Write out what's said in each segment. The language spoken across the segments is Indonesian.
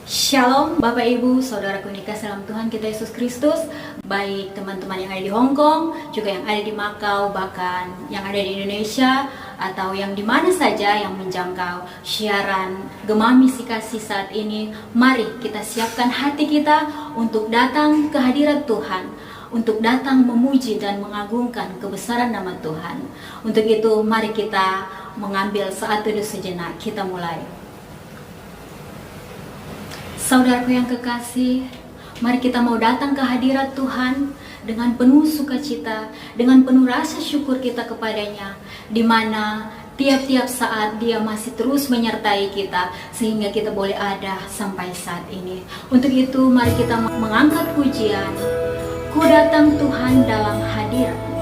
Shalom Bapak Ibu, Saudaraku yang dikasihi dalam Tuhan kita Yesus Kristus. Baik teman-teman yang ada di Hong Kong, juga yang ada di Makau, bahkan yang ada di Indonesia, atau yang di mana saja yang menjangkau siaran Gema Misi Kasih saat ini. Mari kita siapkan hati kita untuk datang ke hadirat Tuhan, untuk datang memuji dan mengagungkan kebesaran nama Tuhan. Untuk itu mari kita mengambil saat teduh sejenak. Kita mulai. Saudaraku yang kekasih, mari kita mau datang ke hadirat Tuhan dengan penuh sukacita, dengan penuh rasa syukur kita kepadanya, di mana tiap-tiap saat Dia masih terus menyertai kita, sehingga kita boleh ada sampai saat ini. Untuk itu, mari kita mengangkat pujian, Ku datang Tuhan dalam hadirat.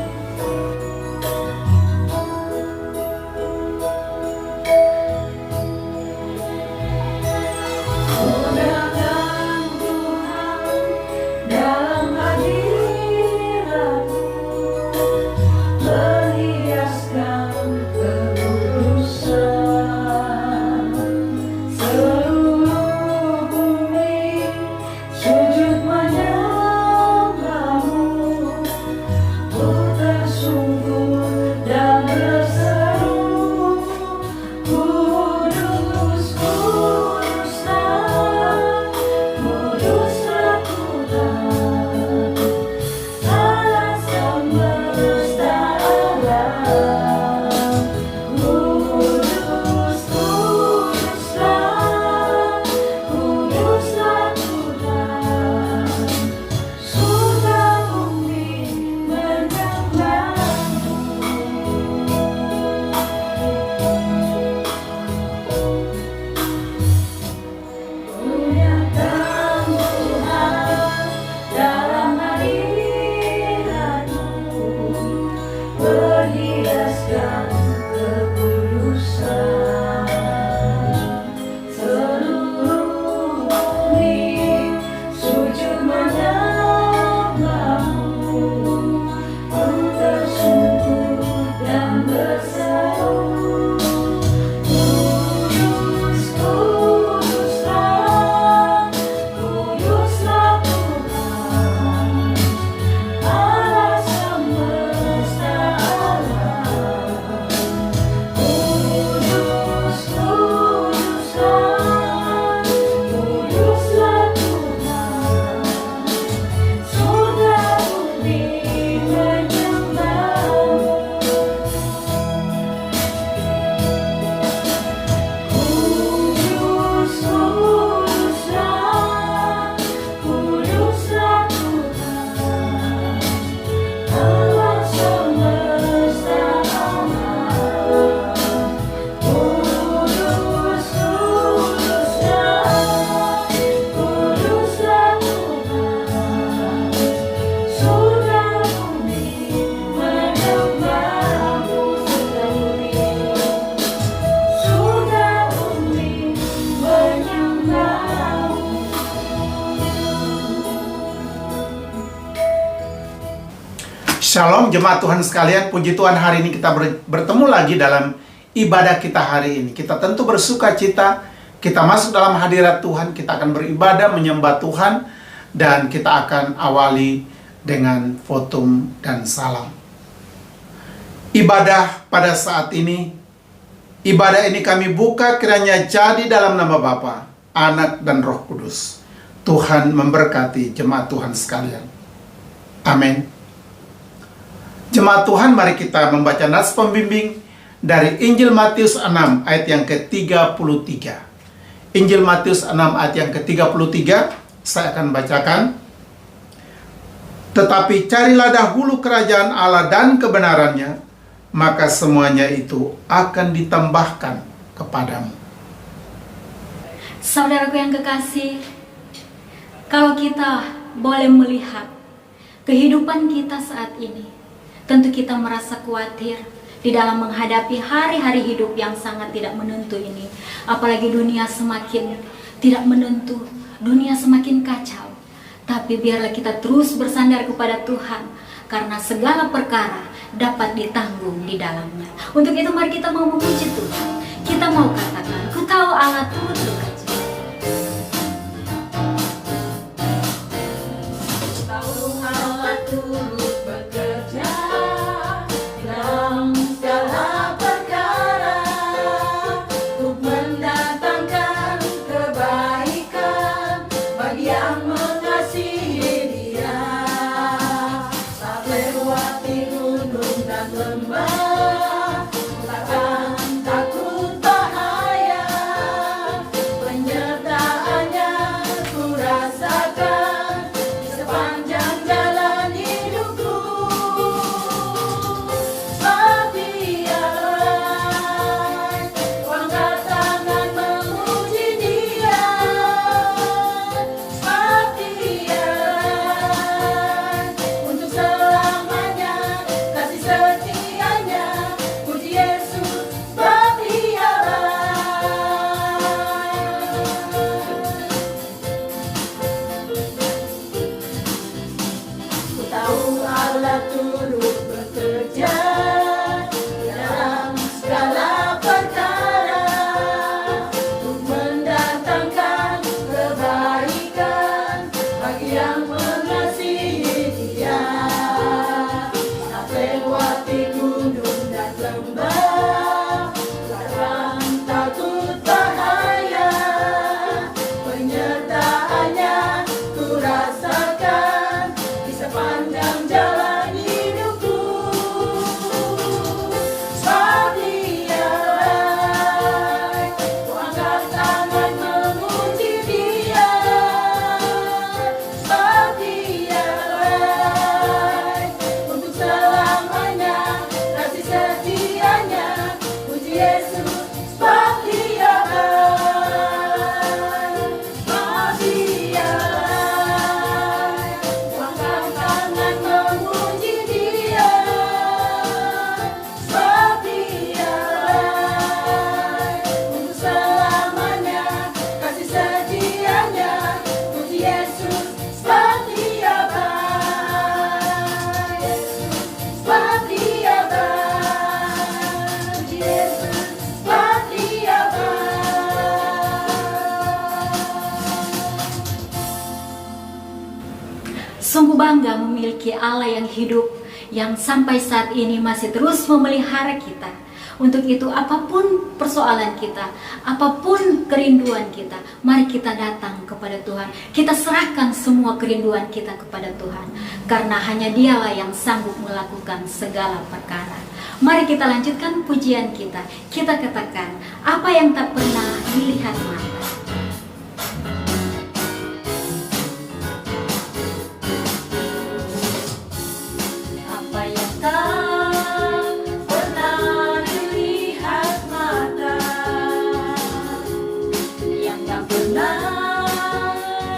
Shalom jemaat Tuhan sekalian, puji Tuhan hari ini kita bertemu lagi dalam ibadah kita hari ini. Kita tentu bersuka cita, kita masuk dalam hadirat Tuhan, kita akan beribadah, menyembah Tuhan, dan kita akan awali dengan votum dan salam. Ibadah pada saat ini, ibadah ini kami buka kiranya jadi dalam nama Bapa, Anak, dan Roh Kudus. Tuhan memberkati jemaat Tuhan sekalian. Amin. Jemaat Tuhan, mari kita membaca nas pembimbing dari Injil Matius 6 ayat yang ke-33. Injil Matius 6 ayat yang ke-33, saya akan bacakan. Tetapi carilah dahulu kerajaan Allah dan kebenarannya, maka semuanya itu akan ditambahkan kepadamu. Saudaraku yang kekasih, kalau kita boleh melihat kehidupan kita saat ini, tentu kita merasa khawatir di dalam menghadapi hari-hari hidup yang sangat tidak menentu ini. Apalagi dunia semakin tidak menentu, dunia semakin kacau. Tapi biarlah kita terus bersandar kepada Tuhan, karena segala perkara dapat ditanggung di dalamnya. Untuk itu mari kita mau memuji Tuhan. Kita mau katakan, ku tahu Allah turut bekerja. memiliki Allah yang hidup, yang sampai saat ini masih terus memelihara kita. Untuk itu apapun persoalan kita, apapun kerinduan kita, mari kita datang kepada Tuhan. Kita serahkan semua kerinduan kita kepada Tuhan, karena hanya Dialah yang sanggup melakukan segala perkara. Mari kita lanjutkan pujian kita. Kita katakan, apa yang tak pernah dilihat mata. Apa yang tak pernah dilihat mata, yang tak pernah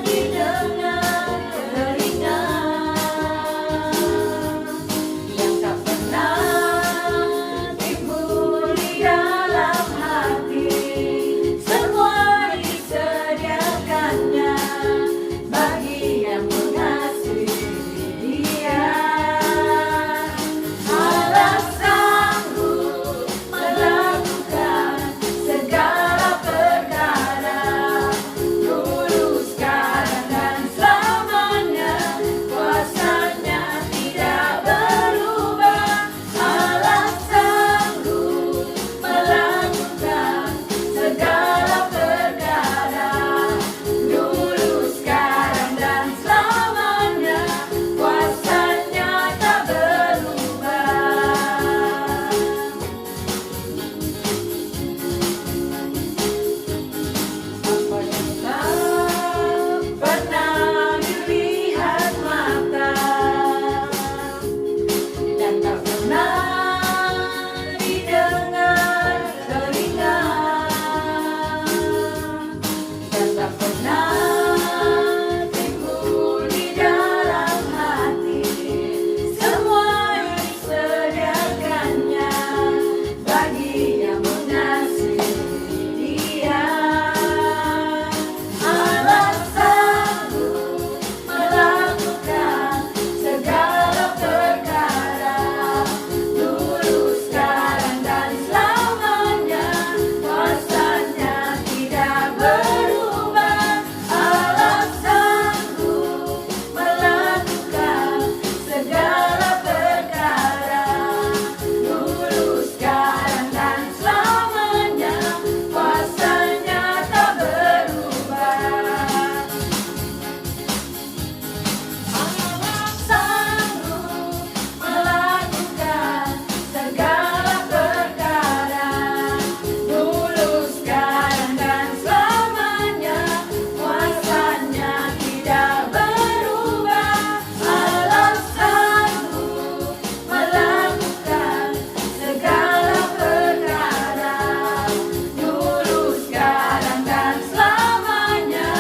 didengar telinga, yang tak pernah timbul di dalam hati, semua disediakannya bagi yang mengasihi Dia. Allah sanggup melakukan segala perkara, dulu, sekarang, dan selamanya. Kuasanya tidak berubah. Allah sanggup melakukan segala perkara, dulu, sekarang, dan selamanya. Kuasanya tak berubah. Apa yang tak pernah dilihat mata, dan tak pernah didengar telinga, dan tak pernah timbul di dalam hati, semua disediakannya bagi yang mengasihi Dia. Allah sanggup melakukan segala perkara, dulu, sekarang, dan selamanya. Kuasanya tidak berubah. Allah sanggup melakukan segala perkara, dulu, sekarang, dan selamanya. Kuasanya tak berubah. Allah sanggup melakukan segala perkara, dulu, sekarang, dan selamanya. Kuasanya tidak berubah. Allah sanggup melakukan segala perkara, dulu, sekarang, dan selamanya.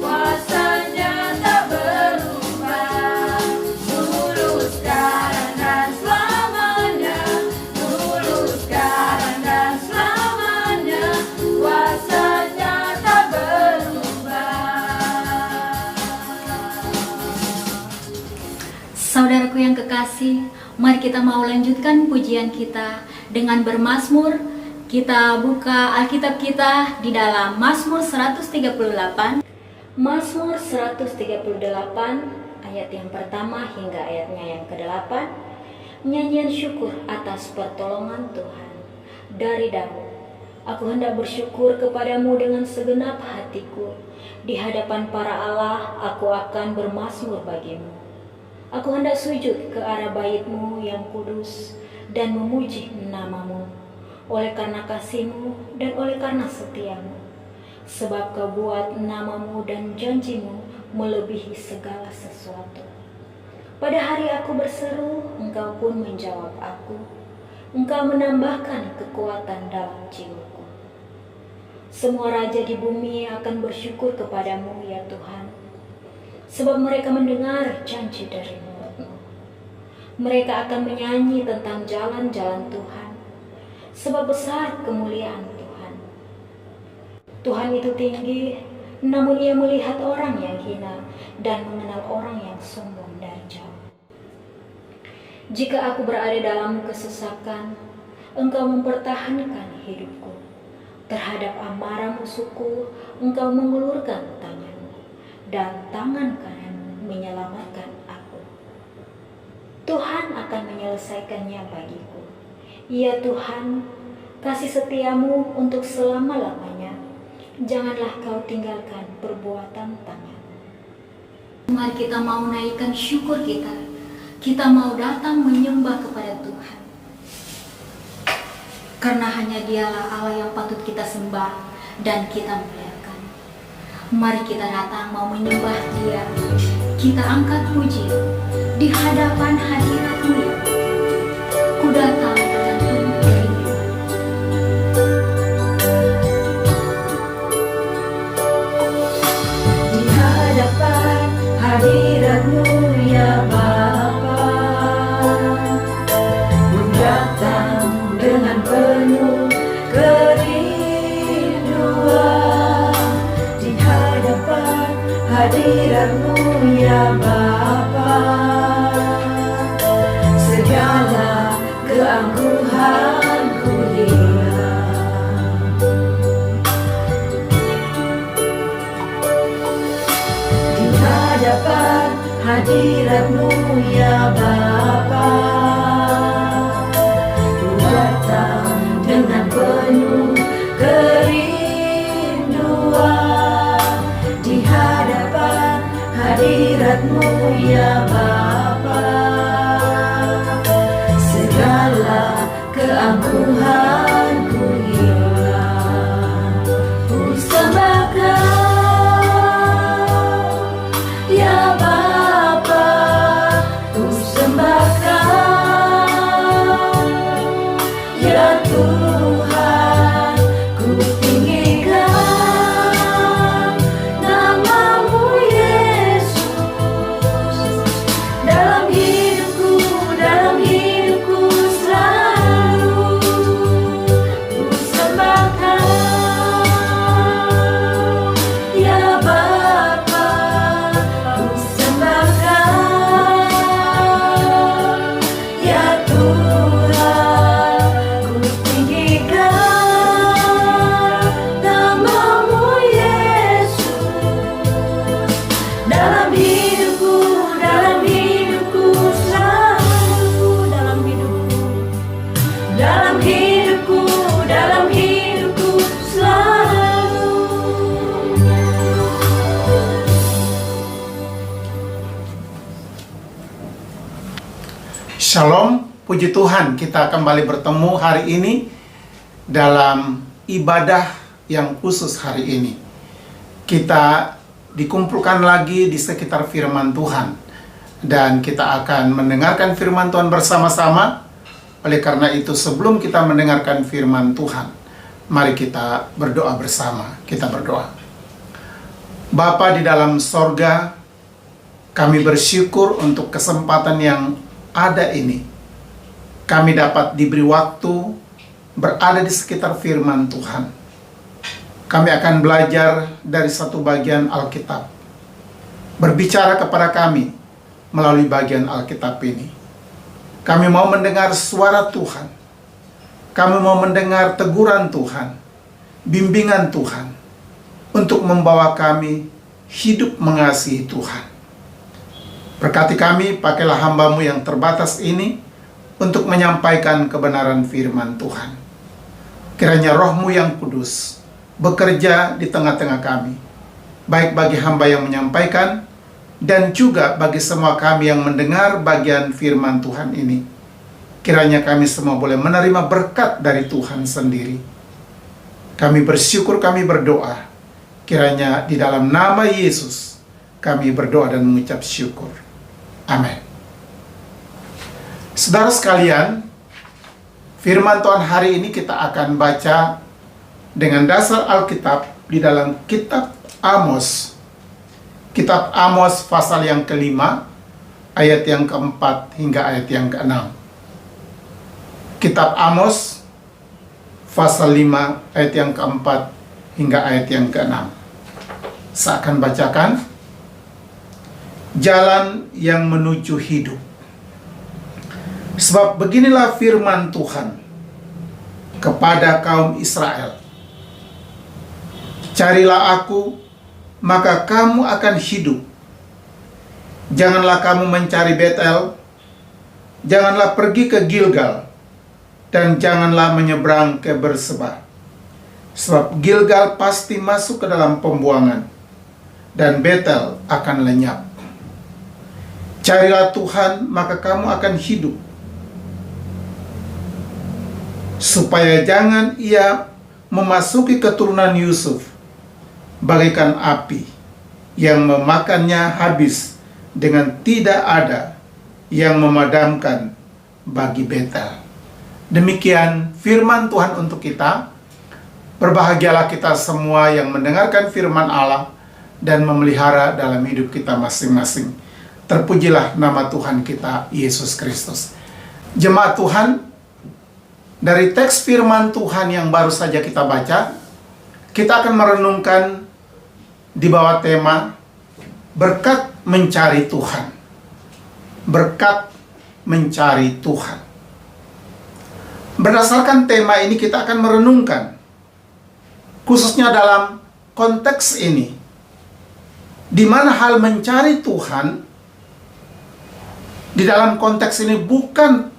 Kuasanya tak berubah. Dulu, sekarang, dan selamanya. Dulu, sekarang, dan selamanya. Kuasanya tak berubah. Saudaraku yang kekasih, mari kita mau lanjutkan pujian kita dengan bermazmur. Kita buka Alkitab kita di dalam Mazmur 138. Mazmur 138 ayat yang pertama hingga ayatnya yang ke-8. Nyanyian syukur atas pertolongan Tuhan. Dari Daud. Aku hendak bersyukur kepadamu dengan segenap hatiku. Di hadapan para Allah aku akan bermazmur bagimu. Aku hendak sujud ke arah bait-Mu yang kudus dan memuji namamu, oleh karena kasih-Mu dan oleh karena setia-Mu. Sebab Kau buat namamu dan janji-Mu melebihi segala sesuatu. Pada hari aku berseru, Engkau pun menjawab aku. Engkau menambahkan kekuatan dalam jiwaku. Semua raja di bumi akan bersyukur kepadamu, ya Tuhan, sebab mereka mendengar janji dari mulut-Mu. Mereka akan menyanyi tentang jalan-jalan Tuhan, sebab besar kemuliaan Tuhan. Tuhan itu tinggi, namun Ia melihat orang yang hina dan mengenal orang yang sombong dari jauh. Jika aku berada dalam kesesakan, Engkau mempertahankan hidupku. Terhadap amarah musuhku, Engkau mengulurkan tangan-Mu, dan tangan kanan-Mu menyelamatkan aku. Tuhan akan menyelesaikannya bagiku. Ya Tuhan, kasih setiamu untuk selama-lamanya. Janganlah kau tinggalkan perbuatan tangan. Mari kita mau naikkan syukur kita. Kita mau datang menyembah kepada Tuhan. Karena hanya Dialah Allah yang patut kita sembah dan kita muliakan. Mari kita datang mau menyembah Dia. Kita angkat puji di hadapan hadirat-Mu ya. Ku datang dengan penuh kerinduan. Di hadapan hadirat-Mu ya Bapa, ku datang dengan penuh kerinduan. Di hadapan hadirat-Mu ya Bapa, segala keangkuhanku hilang. Di hadapan hadirat-Mu ya Bapa, ku datang dengan penuh kerinduan. Di hadapan hadirat-Mu ya Bapa, segala keangkuhanku hilang. Ku sembah Kau ya Bapa, ku sembah Kau ya Tuhan, ku tinggikan nama-Mu Yesus. Dalam hidupku selalu ku sembah Kau ya Bapa, ku sembah Kau ya Tuhan, ku tinggikan nama-Mu Yesus. Dalam hidupku selalu, dalam hidupku selalu. Shalom, puji Tuhan, kita kembali bertemu hari ini dalam ibadah yang khusus hari ini. Kita dikumpulkan lagi di sekitar firman Tuhan, dan kita akan mendengarkan firman Tuhan bersama-sama. Oleh karena itu, sebelum kita mendengarkan firman Tuhan, mari kita berdoa bersama. Kita berdoa. Bapa di dalam sorga, kami bersyukur untuk kesempatan yang ada ini. Kami dapat diberi waktu berada di sekitar firman Tuhan. Kami akan belajar dari satu bagian Alkitab. Berbicara kepada kami melalui bagian Alkitab ini. Kami mau mendengar suara Tuhan. Kami mau mendengar teguran Tuhan, bimbingan Tuhan, untuk membawa kami hidup mengasihi Tuhan. Berkati kami, pakailah hamba-Mu yang terbatas ini untuk menyampaikan kebenaran firman Tuhan. Kiranya Roh-Mu yang kudus bekerja di tengah-tengah kami, baik bagi hamba yang menyampaikan, dan juga bagi semua kami yang mendengar bagian firman Tuhan ini. Kiranya kami semua boleh menerima berkat dari Tuhan sendiri. Kami bersyukur, kami berdoa. Kiranya di dalam nama Yesus kami berdoa dan mengucap syukur. Amin. Saudara sekalian, firman Tuhan hari ini kita akan baca dengan dasar Alkitab di dalam kitab Amos. Kitab Amos pasal yang kelima, ayat yang keempat hingga ayat yang keenam. Kitab Amos pasal 5 ayat yang keempat hingga ayat yang keenam. Saya akan bacakan. Jalan yang menuju hidup. Sebab beginilah firman Tuhan kepada kaum Israel. Carilah aku, maka kamu akan hidup. Janganlah kamu mencari Betel, janganlah pergi ke Gilgal, dan janganlah menyeberang ke Berseba. Sebab Gilgal pasti masuk ke dalam pembuangan, dan Betel akan lenyap. Carilah Tuhan, maka kamu akan hidup, supaya jangan ia memasuki keturunan Yusuf bagaikan api yang memakannya habis dengan tidak ada yang memadamkan bagi Betel. Demikian firman Tuhan untuk kita. Berbahagialah kita semua yang mendengarkan firman Allah dan memelihara dalam hidup kita masing-masing. Terpujilah nama Tuhan kita, Yesus Kristus. Jemaat Tuhan, dari teks firman Tuhan yang baru saja kita baca, kita akan merenungkan di bawah tema berkat mencari Tuhan. Berkat mencari Tuhan. Berdasarkan tema ini kita akan merenungkan, khususnya dalam konteks ini, di mana hal mencari Tuhan, di dalam konteks ini bukan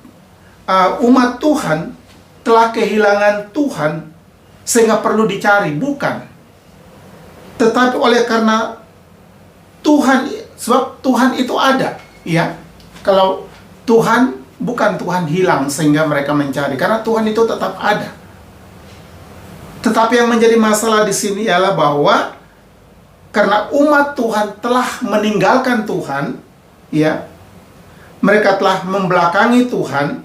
umat Tuhan telah kehilangan Tuhan sehingga perlu dicari, bukan. Tetapi oleh karena Tuhan, sebab Tuhan itu ada, ya. Kalau Tuhan, bukan Tuhan hilang sehingga mereka mencari, karena Tuhan itu tetap ada. Tetapi yang menjadi masalah di sini ialah bahwa karena umat Tuhan telah meninggalkan Tuhan, ya, mereka telah membelakangi Tuhan,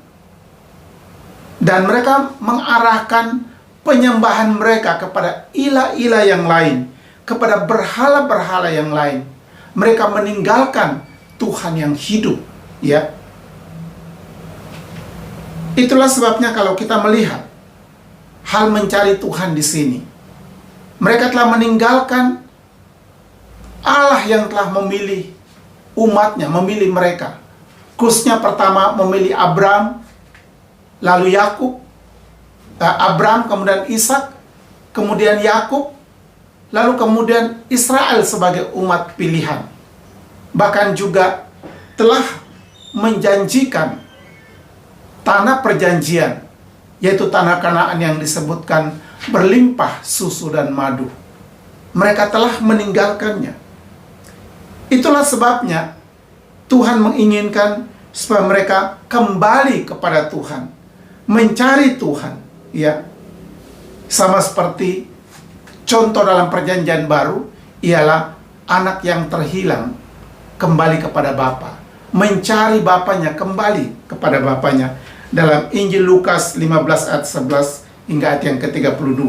dan mereka mengarahkan penyembahan mereka kepada ilah-ilah yang lain, kepada berhala-berhala yang lain. Mereka meninggalkan Tuhan yang hidup, ya. Itulah sebabnya kalau kita melihat hal mencari Tuhan di sini, mereka telah meninggalkan Allah yang telah memilih umatnya, memilih mereka. Khususnya pertama memilih Abram, lalu Yakub, Abram, kemudian Ishak, kemudian Yakub, lalu kemudian Israel sebagai umat pilihan. Bahkan juga telah menjanjikan tanah perjanjian, yaitu tanah Kanaan yang disebutkan berlimpah susu dan madu. Mereka telah meninggalkannya. Itulah sebabnya Tuhan menginginkan supaya mereka kembali kepada Tuhan, mencari Tuhan, ya. Sama seperti contoh dalam perjanjian baru ialah anak yang terhilang kembali kepada Bapa, mencari bapaknya, kembali kepada bapaknya. Dalam Injil Lukas 15 ayat 11 hingga ayat yang ke-32.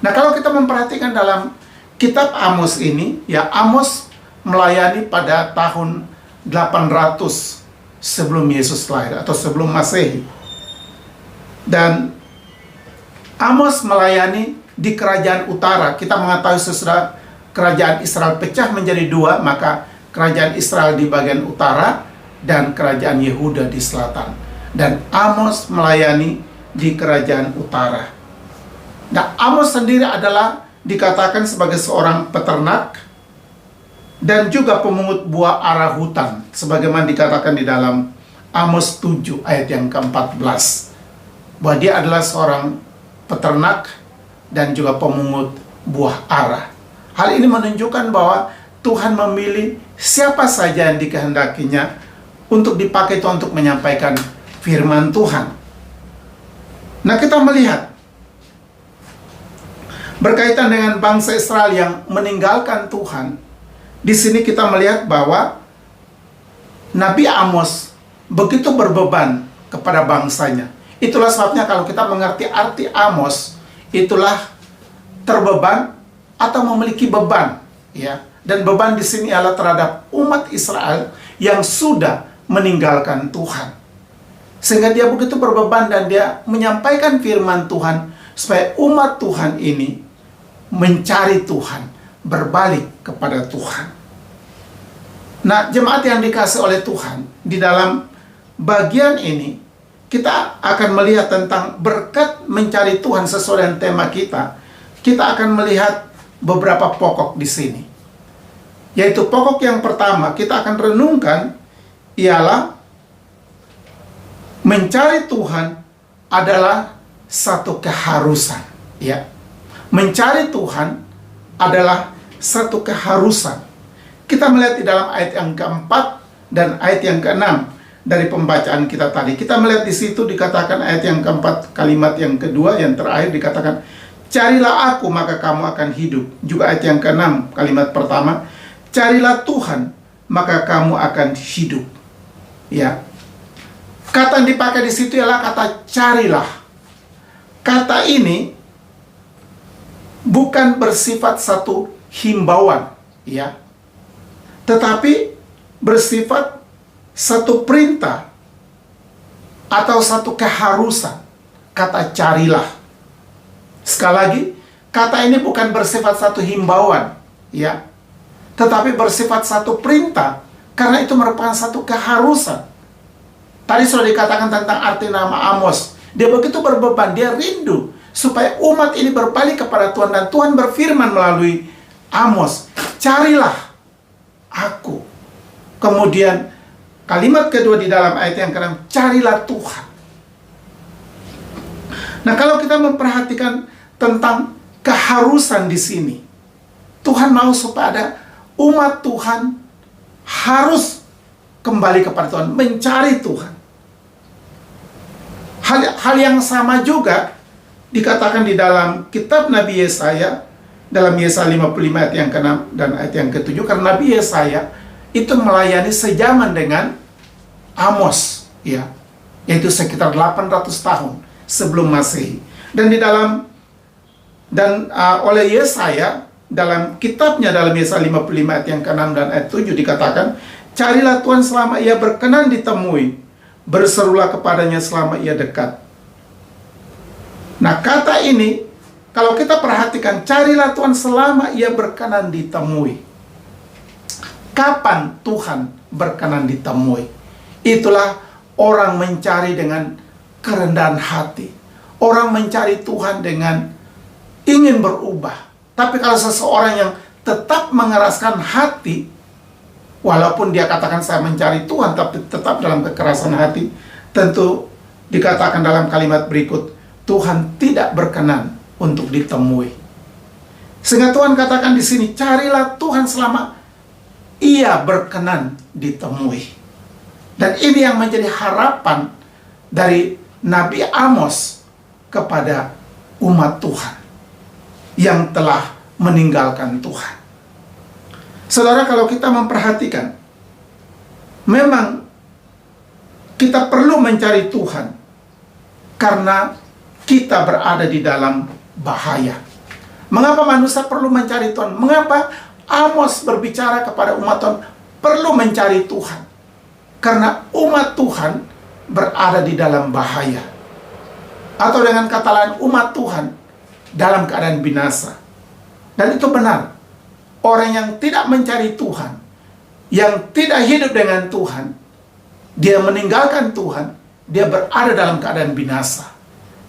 Nah, kalau kita memperhatikan dalam kitab Amos ini, ya, Amos melayani pada tahun 800 sebelum Yesus lahir atau sebelum Masehi. Dan Amos melayani di kerajaan utara. Kita mengetahui sesudah kerajaan Israel pecah menjadi dua, maka kerajaan Israel di bagian utara dan kerajaan Yehuda di selatan. Dan Amos melayani di kerajaan utara. Nah, Amos sendiri adalah dikatakan sebagai seorang peternak dan juga pemungut buah arah hutan, sebagaimana dikatakan di dalam Amos 7 ayat yang ke-14, bahwa dia adalah seorang peternak dan juga pemungut buah arah. Hal ini menunjukkan bahwa Tuhan memilih siapa saja yang dikehendakinya untuk dipakai Tuhan untuk menyampaikan firman Tuhan. Nah, kita melihat berkaitan dengan bangsa Israel yang meninggalkan Tuhan. Di sini kita melihat bahwa Nabi Amos begitu berbeban kepada bangsanya. Itulah sebabnya kalau kita mengerti arti Amos, itulah terbeban atau memiliki beban, ya. Dan beban di sini adalah terhadap umat Israel yang sudah meninggalkan Tuhan. Sehingga dia begitu berbeban dan dia menyampaikan firman Tuhan supaya umat Tuhan ini mencari Tuhan, berbalik kepada Tuhan. Nah, jemaat yang dikasih oleh Tuhan, di dalam bagian ini kita akan melihat tentang berkat mencari Tuhan sesuai dengan tema kita. Kita akan melihat beberapa pokok di sini. Yaitu pokok yang pertama kita akan renungkan ialah Mencari Tuhan adalah satu keharusan, ya. Mencari Tuhan adalah satu keharusan. Kita melihat di dalam ayat yang keempat dan ayat yang keenam dari pembacaan kita tadi. Kita melihat di situ dikatakan ayat yang keempat, kalimat yang kedua, yang terakhir dikatakan, carilah aku maka kamu akan hidup. Juga ayat yang keenam, kalimat pertama, carilah Tuhan maka kamu akan hidup. Ya. Kata yang dipakai di situ ialah kata carilah. Kata ini bukan bersifat satu himbauan, ya, tetapi bersifat satu perintah atau satu keharusan. Kata carilah. Sekali lagi, kata ini bukan bersifat satu himbauan, ya, tetapi bersifat satu perintah, karena itu merupakan satu keharusan. Tadi sudah dikatakan tentang arti nama Amos. Dia begitu berbeban, dia rindu supaya umat ini berbalik kepada Tuhan, dan Tuhan berfirman melalui Amos, carilah aku. Kemudian kalimat kedua di dalam ayat yang ke-6, carilah Tuhan. Nah, kalau kita memperhatikan tentang keharusan di sini, Tuhan mau supaya ada umat Tuhan harus kembali kepada Tuhan, mencari Tuhan. Hal yang sama juga dikatakan di dalam kitab Nabi Yesaya, dalam Yesaya 55 ayat yang ke-6 dan ayat yang ke-7, karena Nabi Yesaya itu melayani sejaman dengan Amos, ya, yaitu sekitar 800 tahun sebelum Masehi. Dan di dalam oleh Yesaya dalam kitabnya, dalam Yesaya 55 ayat yang ke-6 dan ayat 7 dikatakan, carilah Tuhan selama ia berkenan ditemui, berserulah kepadanya selama ia dekat. Nah, kata ini kalau kita perhatikan, carilah Tuhan selama ia berkenan ditemui. Kapan Tuhan berkenan ditemui? Itulah orang mencari dengan kerendahan hati. Orang mencari Tuhan dengan ingin berubah. Tapi kalau seseorang yang tetap mengeraskan hati, walaupun dia katakan saya mencari Tuhan, tapi tetap dalam kekerasan hati, tentu dikatakan dalam kalimat berikut, Tuhan tidak berkenan untuk ditemui. Sehingga Tuhan katakan di sini, carilah Tuhan selama ia berkenan ditemui. Dan ini yang menjadi harapan dari Nabi Amos kepada umat Tuhan yang telah meninggalkan Tuhan. Saudara, kalau kita memperhatikan, memang kita perlu mencari Tuhan karena kita berada di dalam bahaya. Mengapa manusia perlu mencari Tuhan? Mengapa Amos berbicara kepada umat Tuhan perlu mencari Tuhan? Karena umat Tuhan berada di dalam bahaya. Atau dengan kata lain, umat Tuhan dalam keadaan binasa. Dan itu benar. Orang yang tidak mencari Tuhan, yang tidak hidup dengan Tuhan, dia meninggalkan Tuhan, dia berada dalam keadaan binasa.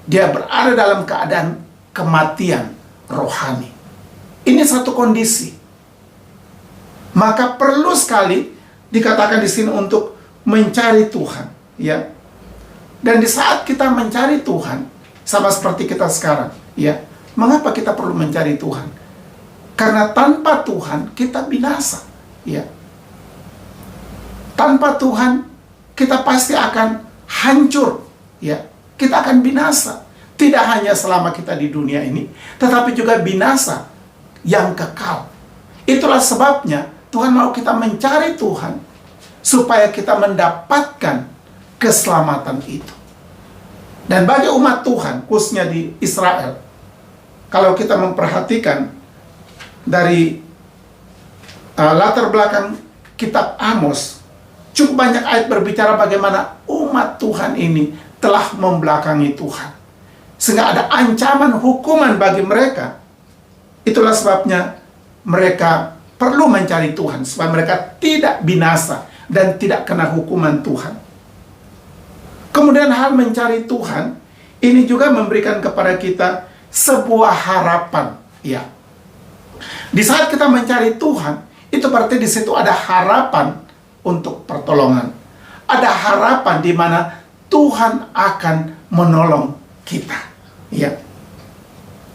Dia berada dalam keadaan kematian rohani. Ini satu kondisi. Maka perlu sekali dikatakan di sini untuk mencari Tuhan, ya. Dan di saat kita mencari Tuhan, sama seperti kita sekarang, ya. Mengapa kita perlu mencari Tuhan? Karena tanpa Tuhan kita binasa, ya. Tanpa Tuhan kita pasti akan hancur, ya. Kita akan binasa. Tidak hanya selama kita di dunia ini, tetapi juga binasa yang kekal. Itulah sebabnya Tuhan mau kita mencari Tuhan supaya kita mendapatkan keselamatan itu. Dan bagi umat Tuhan, khususnya di Israel, kalau kita memperhatikan dari latar belakang kitab Amos, cukup banyak ayat berbicara bagaimana umat Tuhan ini telah membelakangi Tuhan. Sehingga ada ancaman hukuman bagi mereka. Itulah sebabnya mereka perlu mencari Tuhan, supaya mereka tidak binasa dan tidak kena hukuman Tuhan. Kemudian hal mencari Tuhan ini juga memberikan kepada kita sebuah harapan, ya. Di saat kita mencari Tuhan, itu berarti di situ ada harapan untuk pertolongan. Ada harapan di mana Tuhan akan menolong kita. Ya.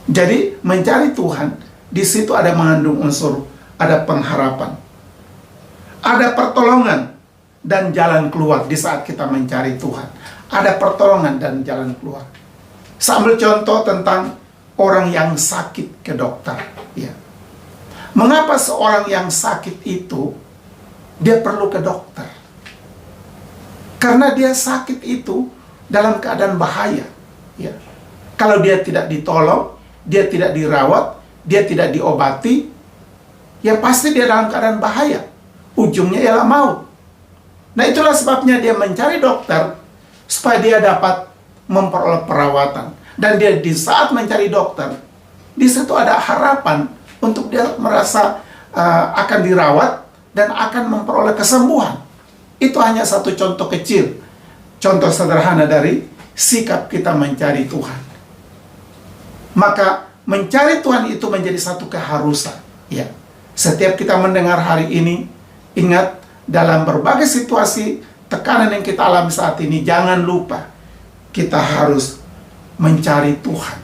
Jadi mencari Tuhan di situ ada mengandung unsur, ada pengharapan, ada pertolongan dan jalan keluar di saat kita mencari Tuhan. Ada pertolongan dan jalan keluar. Saya ambil contoh tentang orang yang sakit ke dokter. Ya. Mengapa seorang yang sakit itu dia perlu ke dokter? Karena dia sakit itu dalam keadaan bahaya. Ya. Kalau dia tidak ditolong, dia tidak dirawat, dia tidak diobati, ya pasti dia dalam keadaan bahaya. Ujungnya ialah maut. Nah, itulah sebabnya dia mencari dokter supaya dia dapat memperoleh perawatan. Dan dia di saat mencari dokter, di situ ada harapan untuk dia merasa akan dirawat dan akan memperoleh kesembuhan. Itu hanya satu contoh kecil, contoh sederhana dari sikap kita mencari Tuhan. Maka mencari Tuhan itu menjadi satu keharusan. Ya, setiap kita mendengar hari ini, ingat dalam berbagai situasi tekanan yang kita alami saat ini, jangan lupa kita harus mencari Tuhan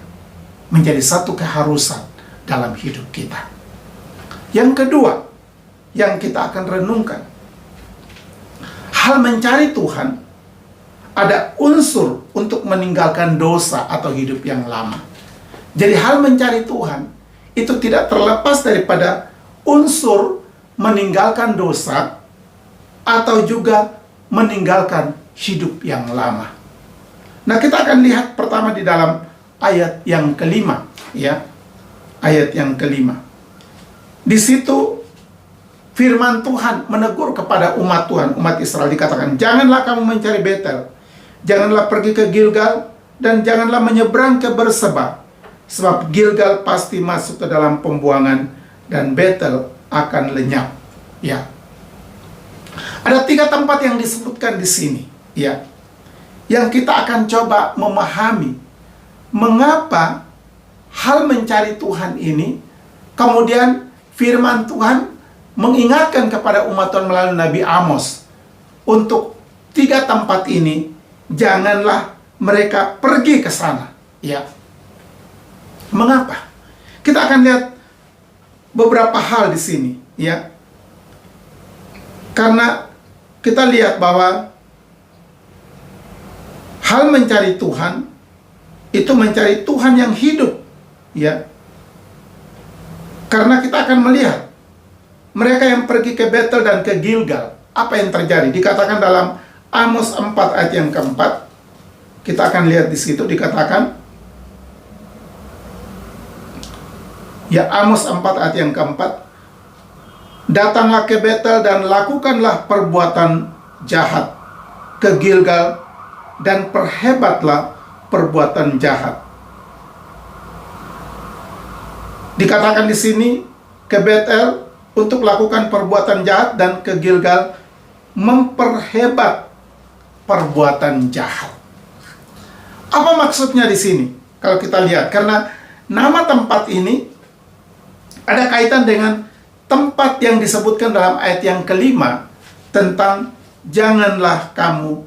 menjadi satu keharusan dalam hidup kita. Yang kedua yang kita akan renungkan, hal mencari Tuhan ada unsur untuk meninggalkan dosa atau hidup yang lama. Jadi hal mencari Tuhan itu tidak terlepas daripada unsur meninggalkan dosa atau juga meninggalkan hidup yang lama. Nah, kita akan lihat pertama di dalam ayat yang kelima, ya. Ayat yang kelima. Di situ firman Tuhan menegur kepada umat Tuhan, umat Israel, dikatakan, "Janganlah kamu mencari Betel, janganlah pergi ke Gilgal, dan janganlah menyeberang ke Berseba, sebab Gilgal pasti masuk ke dalam pembuangan dan Betel akan lenyap." Ya. Ada 3 tempat yang disebutkan di sini, ya. Yang kita akan coba memahami mengapa hal mencari Tuhan ini, kemudian firman Tuhan mengingatkan kepada umat Tuhan melalui Nabi Amos untuk 3 tempat ini, janganlah mereka pergi ke sana. Ya. Mengapa? Kita akan lihat beberapa hal di sini, ya. Karena kita lihat bahwa hal mencari Tuhan itu mencari Tuhan yang hidup, ya. Karena kita akan melihat mereka yang pergi ke Betel dan ke Gilgal, apa yang terjadi? Dikatakan dalam Amos 4 ayat yang keempat. Kita akan lihat di situ dikatakan, ya, Amos 4 ayat yang keempat, "Datanglah ke Betel dan lakukanlah perbuatan jahat, ke Gilgal dan perhebatlah perbuatan jahat." Dikatakan di sini ke Betel untuk lakukan perbuatan jahat dan ke Gilgal memperhebat perbuatan jahat. Apa maksudnya di sini? Kalau kita lihat, karena nama tempat ini ada kaitan dengan tempat yang disebutkan dalam ayat yang kelima tentang janganlah kamu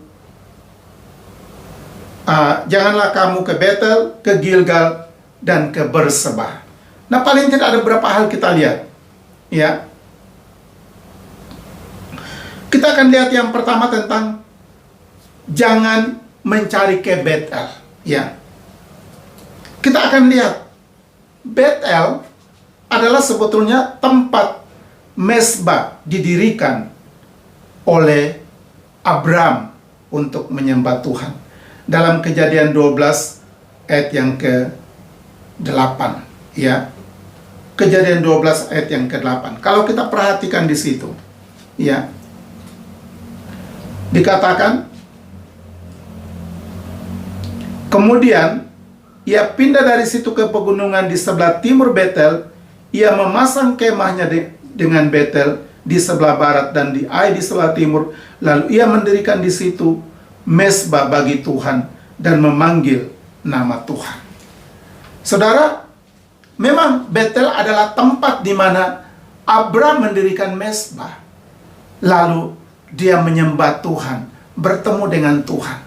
ke Betel, ke Gilgal, dan ke Berseba. Nah, paling tidak ada beberapa hal kita lihat, ya. Kita akan lihat yang pertama tentang jangan mencari ke Betel, ya. Kita akan lihat Betel adalah sebetulnya tempat mezbah didirikan oleh Abram untuk menyembah Tuhan. Dalam Kejadian 12 ayat yang ke-8, ya. Kejadian 12 ayat yang ke-8. Kalau kita perhatikan di situ, ya. Dikatakan, kemudian ia pindah dari situ ke pegunungan di sebelah timur Betel. Ia memasang kemahnya dengan Betel di sebelah barat dan di Ai di sebelah timur. Lalu ia mendirikan di situ mezbah bagi Tuhan dan memanggil nama Tuhan. Saudara, memang Betel adalah tempat di mana Abram mendirikan mezbah. Lalu dia menyembah Tuhan, bertemu dengan Tuhan.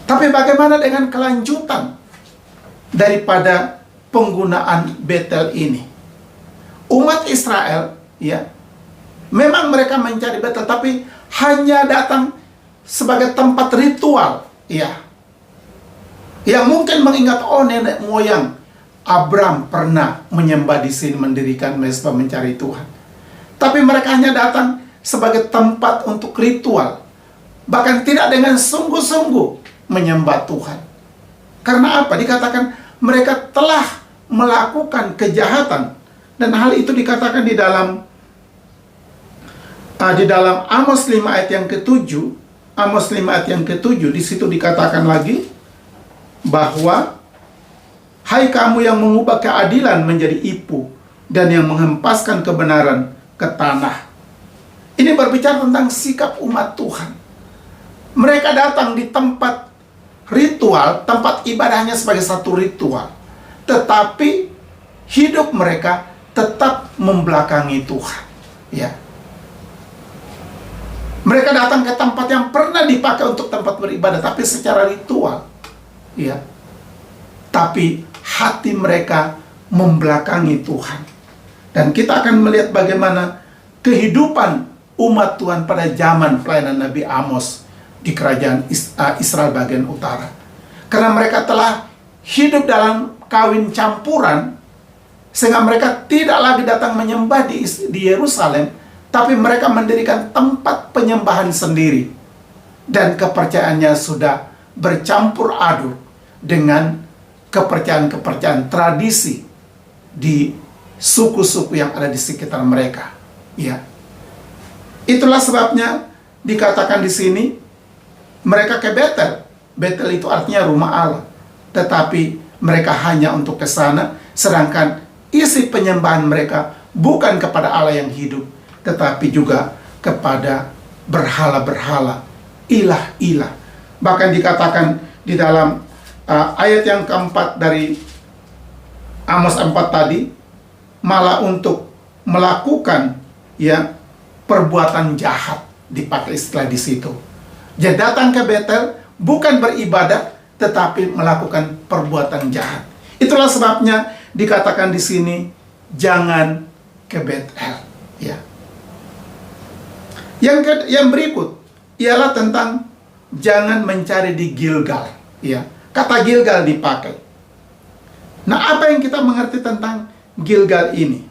Tapi bagaimana dengan kelanjutan daripada penggunaan Betel ini? Umat Israel, ya, memang mereka mencari Betel, tapi hanya datang sebagai tempat ritual, ya, yang mungkin mengingat, oh, nenek moyang Abram pernah menyembah di sini, mendirikan mezbah mencari Tuhan. Tapi mereka hanya datang sebagai tempat untuk ritual, bahkan tidak dengan sungguh-sungguh menyembah Tuhan. Karena apa? Dikatakan mereka telah melakukan kejahatan, dan hal itu dikatakan di dalam Amos 5 ayat yang ke-7. Amos 5 ayat yang ke-7, di situ dikatakan lagi bahwa, hai kamu yang mengubah keadilan menjadi ipu dan yang menghempaskan kebenaran ke tanah. Ini berbicara tentang sikap umat Tuhan. Mereka datang di tempat ritual, tempat ibadahnya sebagai satu ritual, tetapi hidup mereka tetap membelakangi Tuhan, ya. Mereka datang ke tempat yang pernah dipakai untuk tempat beribadah, tapi secara ritual, ya. Tapi hati mereka membelakangi Tuhan. Dan kita akan melihat bagaimana kehidupan umat Tuhan pada zaman pelayanan Nabi Amos di kerajaan Israel bagian utara. Karena mereka telah hidup dalam kawin campuran, sehingga mereka tidak lagi datang menyembah di Yerusalem, tapi mereka mendirikan tempat penyembahan sendiri. Dan kepercayaannya sudah bercampur aduk dengan kepercayaan-kepercayaan tradisi di suku-suku yang ada di sekitar mereka. Ya. Itulah sebabnya dikatakan di sini mereka ke Betel. Betel itu artinya rumah Allah. Tetapi mereka hanya untuk ke sana, sedangkan isi penyembahan mereka bukan kepada Allah yang hidup, tetapi juga kepada berhala-berhala, ilah-ilah. Bahkan dikatakan di dalam ayat yang keempat dari Amos 4 tadi, malah untuk melakukan, ya, perbuatan jahat, dipakai istilah di situ. Jadi datang ke Betel bukan beribadah, tetapi melakukan perbuatan jahat. Itulah sebabnya dikatakan di sini jangan ke Betel, ya. Yang berikut ialah tentang jangan mencari di Gilgal, ya. Kata Gilgal dipakai. Nah, apa yang kita mengerti tentang Gilgal ini?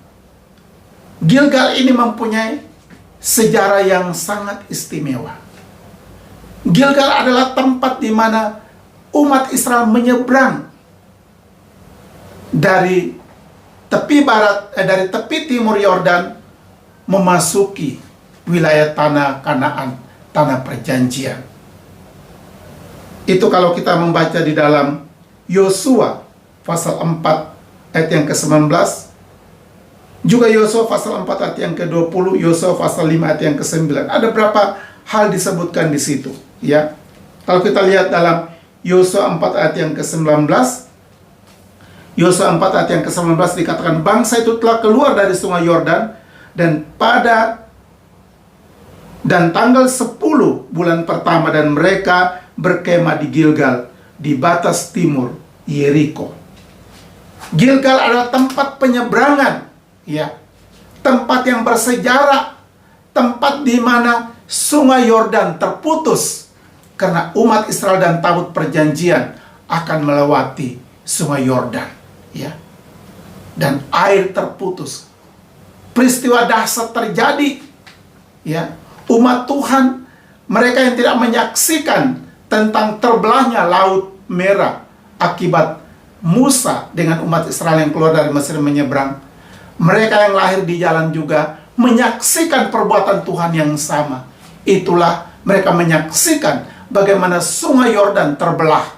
Gilgal ini mempunyai sejarah yang sangat istimewa. Gilgal adalah tempat di mana umat Israel menyeberang dari tepi barat, dari tepi timur Yordan, memasuki wilayah tanah Kanaan, tanah perjanjian. Itu kalau kita membaca di dalam Yosua pasal 4 ayat yang ke-19, juga Yosua pasal 4 ayat yang ke-20, Yosua pasal 5 ayat yang ke-9. Ada berapa hal disebutkan di situ, ya. Kalau kita lihat dalam Yosua 4 ayat yang ke-19, Yosua 4 ayat yang ke-19 dikatakan, bangsa itu telah keluar dari sungai Yordan, dan tanggal 10 bulan pertama, dan mereka berkemah di Gilgal, di batas timur Yeriko. Gilgal adalah tempat penyeberangan, ya, tempat yang bersejarah, tempat di mana sungai Yordan terputus, karena umat Israel dan tabut perjanjian akan melewati sungai Yordan, ya, dan air terputus. Peristiwa dahsyat terjadi, ya. Umat Tuhan, mereka yang tidak menyaksikan tentang terbelahnya Laut Merah akibat Musa dengan umat Israel yang keluar dari Mesir menyeberang, mereka yang lahir di jalan juga menyaksikan perbuatan Tuhan yang sama. Itulah mereka menyaksikan bagaimana sungai Yordan terbelah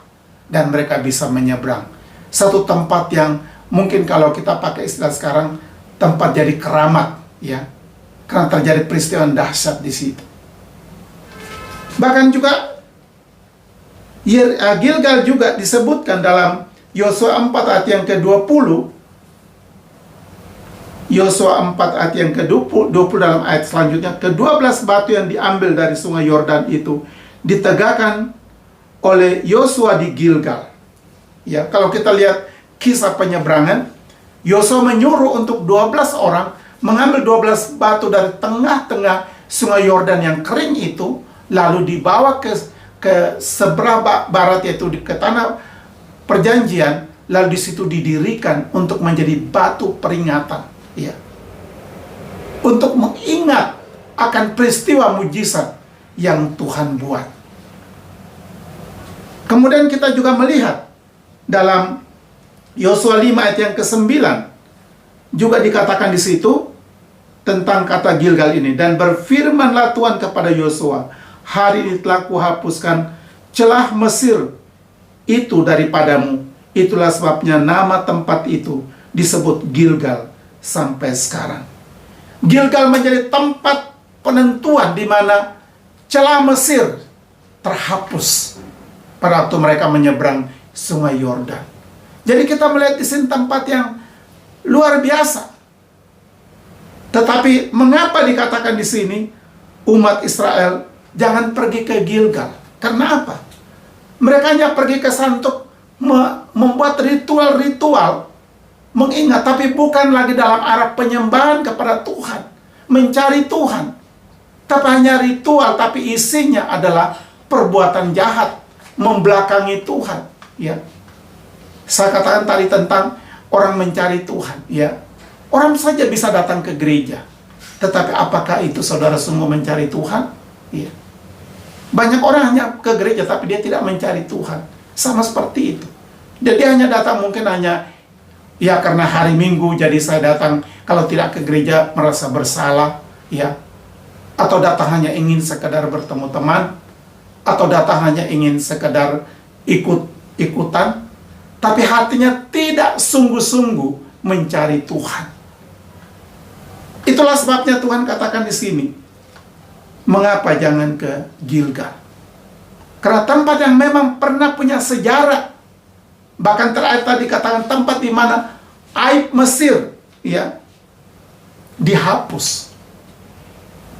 dan mereka bisa menyeberang. Satu tempat yang mungkin kalau kita pakai istilah sekarang, tempat jadi keramat, ya, karena terjadi peristiwa dahsyat di situ. Bahkan juga Gilgal juga disebutkan dalam Yosua 4 ayat yang ke-20. Yosua 4 ayat yang ke-20 dalam ayat selanjutnya, ke-12 batu yang diambil dari sungai Yordan itu ditegakkan oleh Yosua di Gilgal. Ya, kalau kita lihat kisah penyeberangan, Yosua menyuruh untuk 12 orang mengambil 12 batu dari tengah-tengah sungai Yordan yang kering itu, lalu dibawa ke sebelah barat, yaitu ke tanah perjanjian, lalu di situ didirikan untuk menjadi batu peringatan, ya, untuk mengingat akan peristiwa mujizat yang Tuhan buat. Kemudian kita juga melihat dalam Yosua 5 ayat yang ke-9 juga dikatakan di situ tentang kata Gilgal ini. Dan berfirmanlah Tuhan kepada Yosua, hari ini telah kuhapuskan celah Mesir itu daripadamu. Itulah sebabnya nama tempat itu disebut Gilgal sampai sekarang. Gilgal menjadi tempat penentuan di mana celah Mesir terhapus pada waktu mereka menyeberang sungai Yordan. Jadi kita melihat di sini tempat yang luar biasa. Tetapi mengapa dikatakan di sini umat Israel jangan pergi ke Gilgal? Karena apa? Mereka hanya pergi ke sana untuk membuat ritual-ritual mengingat, tapi bukan lagi dalam arah penyembahan kepada Tuhan, mencari Tuhan. Tapi hanya ritual, tapi isinya adalah perbuatan jahat, membelakangi Tuhan. Ya, saya katakan tadi tentang orang mencari Tuhan. Ya, orang saja bisa datang ke gereja, tetapi apakah itu saudara semua mencari Tuhan? Ya, banyak orang hanya ke gereja, tapi dia tidak mencari Tuhan. Sama seperti itu. Dia hanya datang mungkin hanya, ya karena hari Minggu, jadi saya datang. Kalau tidak ke gereja merasa bersalah, ya. Atau datang hanya ingin sekedar bertemu teman, atau datang hanya ingin sekedar ikut-ikutan, tapi hatinya tidak sungguh-sungguh mencari Tuhan. Itulah sebabnya Tuhan katakan di sini, mengapa jangan ke Gilgal? Karena tempat yang memang pernah punya sejarah. Bahkan terakhir tadi katakan tempat di mana aib Mesir, ya, dihapus.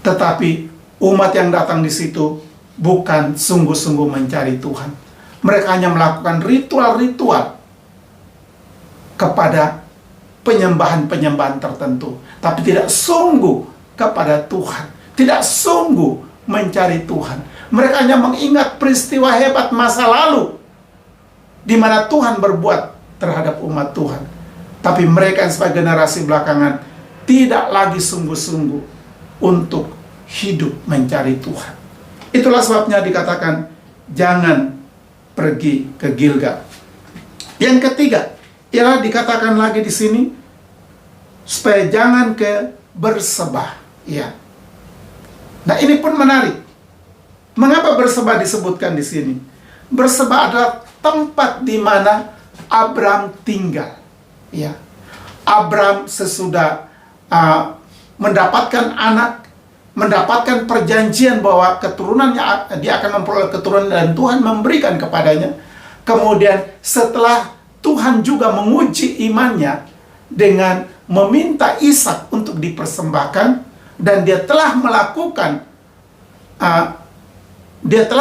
Tetapi umat yang datang di situ bukan sungguh-sungguh mencari Tuhan. Mereka hanya melakukan ritual-ritual kepada penyembahan-penyembahan tertentu, tapi tidak sungguh kepada Tuhan, tidak sungguh mencari Tuhan. Mereka hanya mengingat peristiwa hebat masa lalu di mana Tuhan berbuat terhadap umat Tuhan. Tapi mereka yang sebagai generasi belakangan tidak lagi sungguh-sungguh untuk hidup mencari Tuhan. Itulah sebabnya dikatakan jangan pergi ke Gilgal. Yang ketiga, ialah dikatakan lagi di sini supaya jangan ke Bersebah, ya. Nah, ini pun menarik. Mengapa Bersebah disebutkan di sini? Bersebah adalah tempat di mana Abram tinggal, ya. Abram sesudah mendapatkan anak, mendapatkan perjanjian bahwa keturunannya, dia akan memperoleh keturunan dan Tuhan memberikan kepadanya. Kemudian setelah Tuhan juga menguji imannya dengan meminta Ishak untuk dipersembahkan, dan dia telah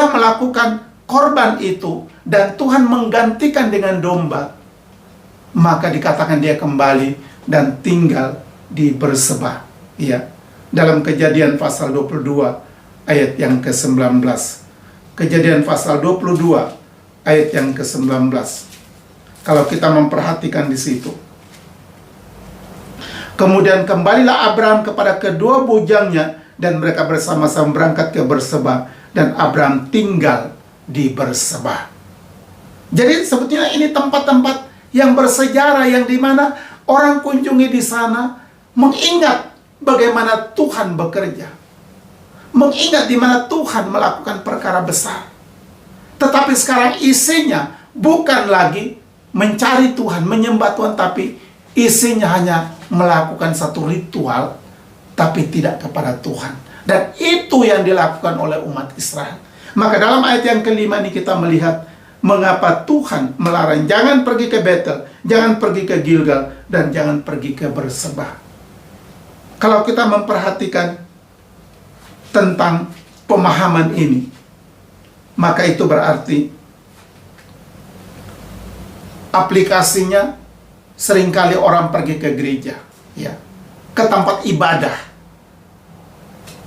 melakukan korban itu, dan Tuhan menggantikan dengan domba. Maka dikatakan dia kembali dan tinggal di Bersebah, ya. Dalam Kejadian pasal 22 ayat yang ke-19. Kejadian pasal 22 ayat yang ke-19. Kalau kita memperhatikan di situ. Kemudian kembalilah Abraham kepada kedua bujangnya, dan mereka bersama-sama berangkat ke Bersebah, dan Abraham tinggal di Bersebah. Jadi sebetulnya ini tempat-tempat yang bersejarah, yang dimana orang kunjungi di sana mengingat bagaimana Tuhan bekerja, mengingat di mana Tuhan melakukan perkara besar. Tetapi sekarang isinya bukan lagi mencari Tuhan, menyembah Tuhan, tapi isinya hanya melakukan satu ritual, tapi tidak kepada Tuhan. Dan itu yang dilakukan oleh umat Israel. Maka dalam ayat yang kelima ini kita melihat mengapa Tuhan melarang jangan pergi ke Betel, jangan pergi ke Gilgal, dan jangan pergi ke Bersebah. Kalau kita memperhatikan tentang pemahaman ini, maka itu berarti aplikasinya seringkali orang pergi ke gereja, ya, ke tempat ibadah.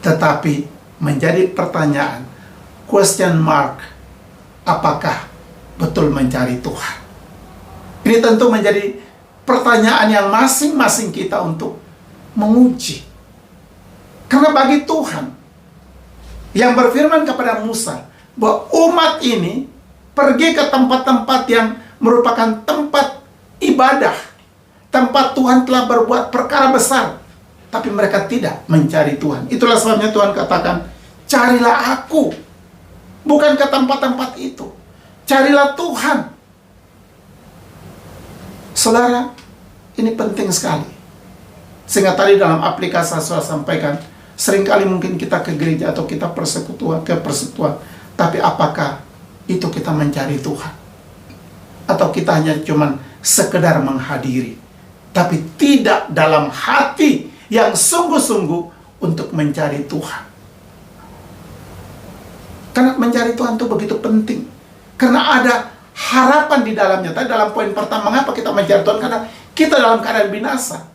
Tetapi menjadi pertanyaan, question mark, apakah betul mencari Tuhan? Ini tentu menjadi pertanyaan yang masing-masing kita untuk menguji. Karena bagi Tuhan yang berfirman kepada Musa bahwa umat ini pergi ke tempat-tempat yang merupakan tempat ibadah, tempat Tuhan telah berbuat perkara besar, tapi mereka tidak mencari Tuhan. Itulah sebabnya Tuhan katakan, carilah aku, bukan ke tempat-tempat itu, carilah Tuhan. Saudara, ini penting sekali. Sehingga tadi dalam aplikasi saya sampaikan, seringkali mungkin kita ke gereja atau kita persekutuan, tapi apakah itu kita mencari Tuhan? Atau kita hanya cuman sekedar menghadiri, tapi tidak dalam hati yang sungguh-sungguh untuk mencari Tuhan. Karena mencari Tuhan itu begitu penting. Karena ada harapan di dalamnya. Tadi dalam poin pertama, mengapa kita mencari Tuhan? Karena kita dalam keadaan binasa.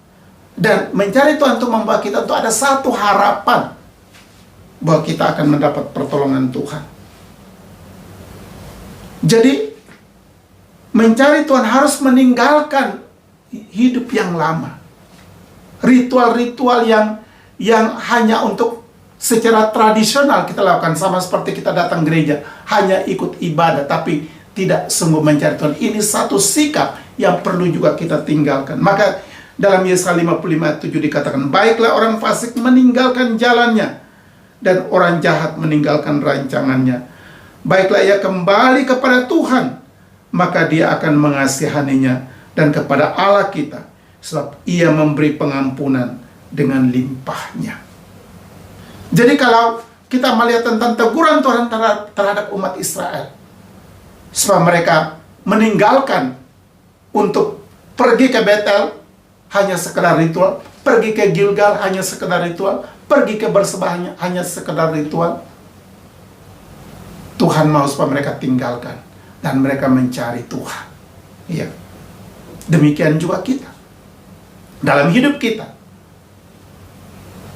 Dan mencari Tuhan itu membawa kita untuk ada satu harapan bahwa kita akan mendapat pertolongan Tuhan. Jadi mencari Tuhan harus meninggalkan hidup yang lama, ritual-ritual yang hanya untuk secara tradisional kita lakukan, sama seperti kita datang gereja hanya ikut ibadah tapi tidak sungguh mencari Tuhan. Ini satu sikap yang perlu juga kita tinggalkan. Maka dalam Yesaya 55:7 dikatakan, baiklah orang fasik meninggalkan jalannya dan orang jahat meninggalkan rancangannya. Baiklah ia kembali kepada Tuhan, maka dia akan mengasihaninya, dan kepada Allah kita, sebab ia memberi pengampunan dengan limpahnya. Jadi kalau kita melihat tentang teguran Tuhan terhadap umat Israel, sebab mereka meninggalkan untuk pergi ke Betel hanya sekedar ritual, pergi ke Gilgal hanya sekedar ritual, pergi ke bersembah hanya sekedar ritual. Tuhan mau supaya mereka tinggalkan dan mereka mencari Tuhan. Iya. Demikian juga kita. Dalam hidup kita,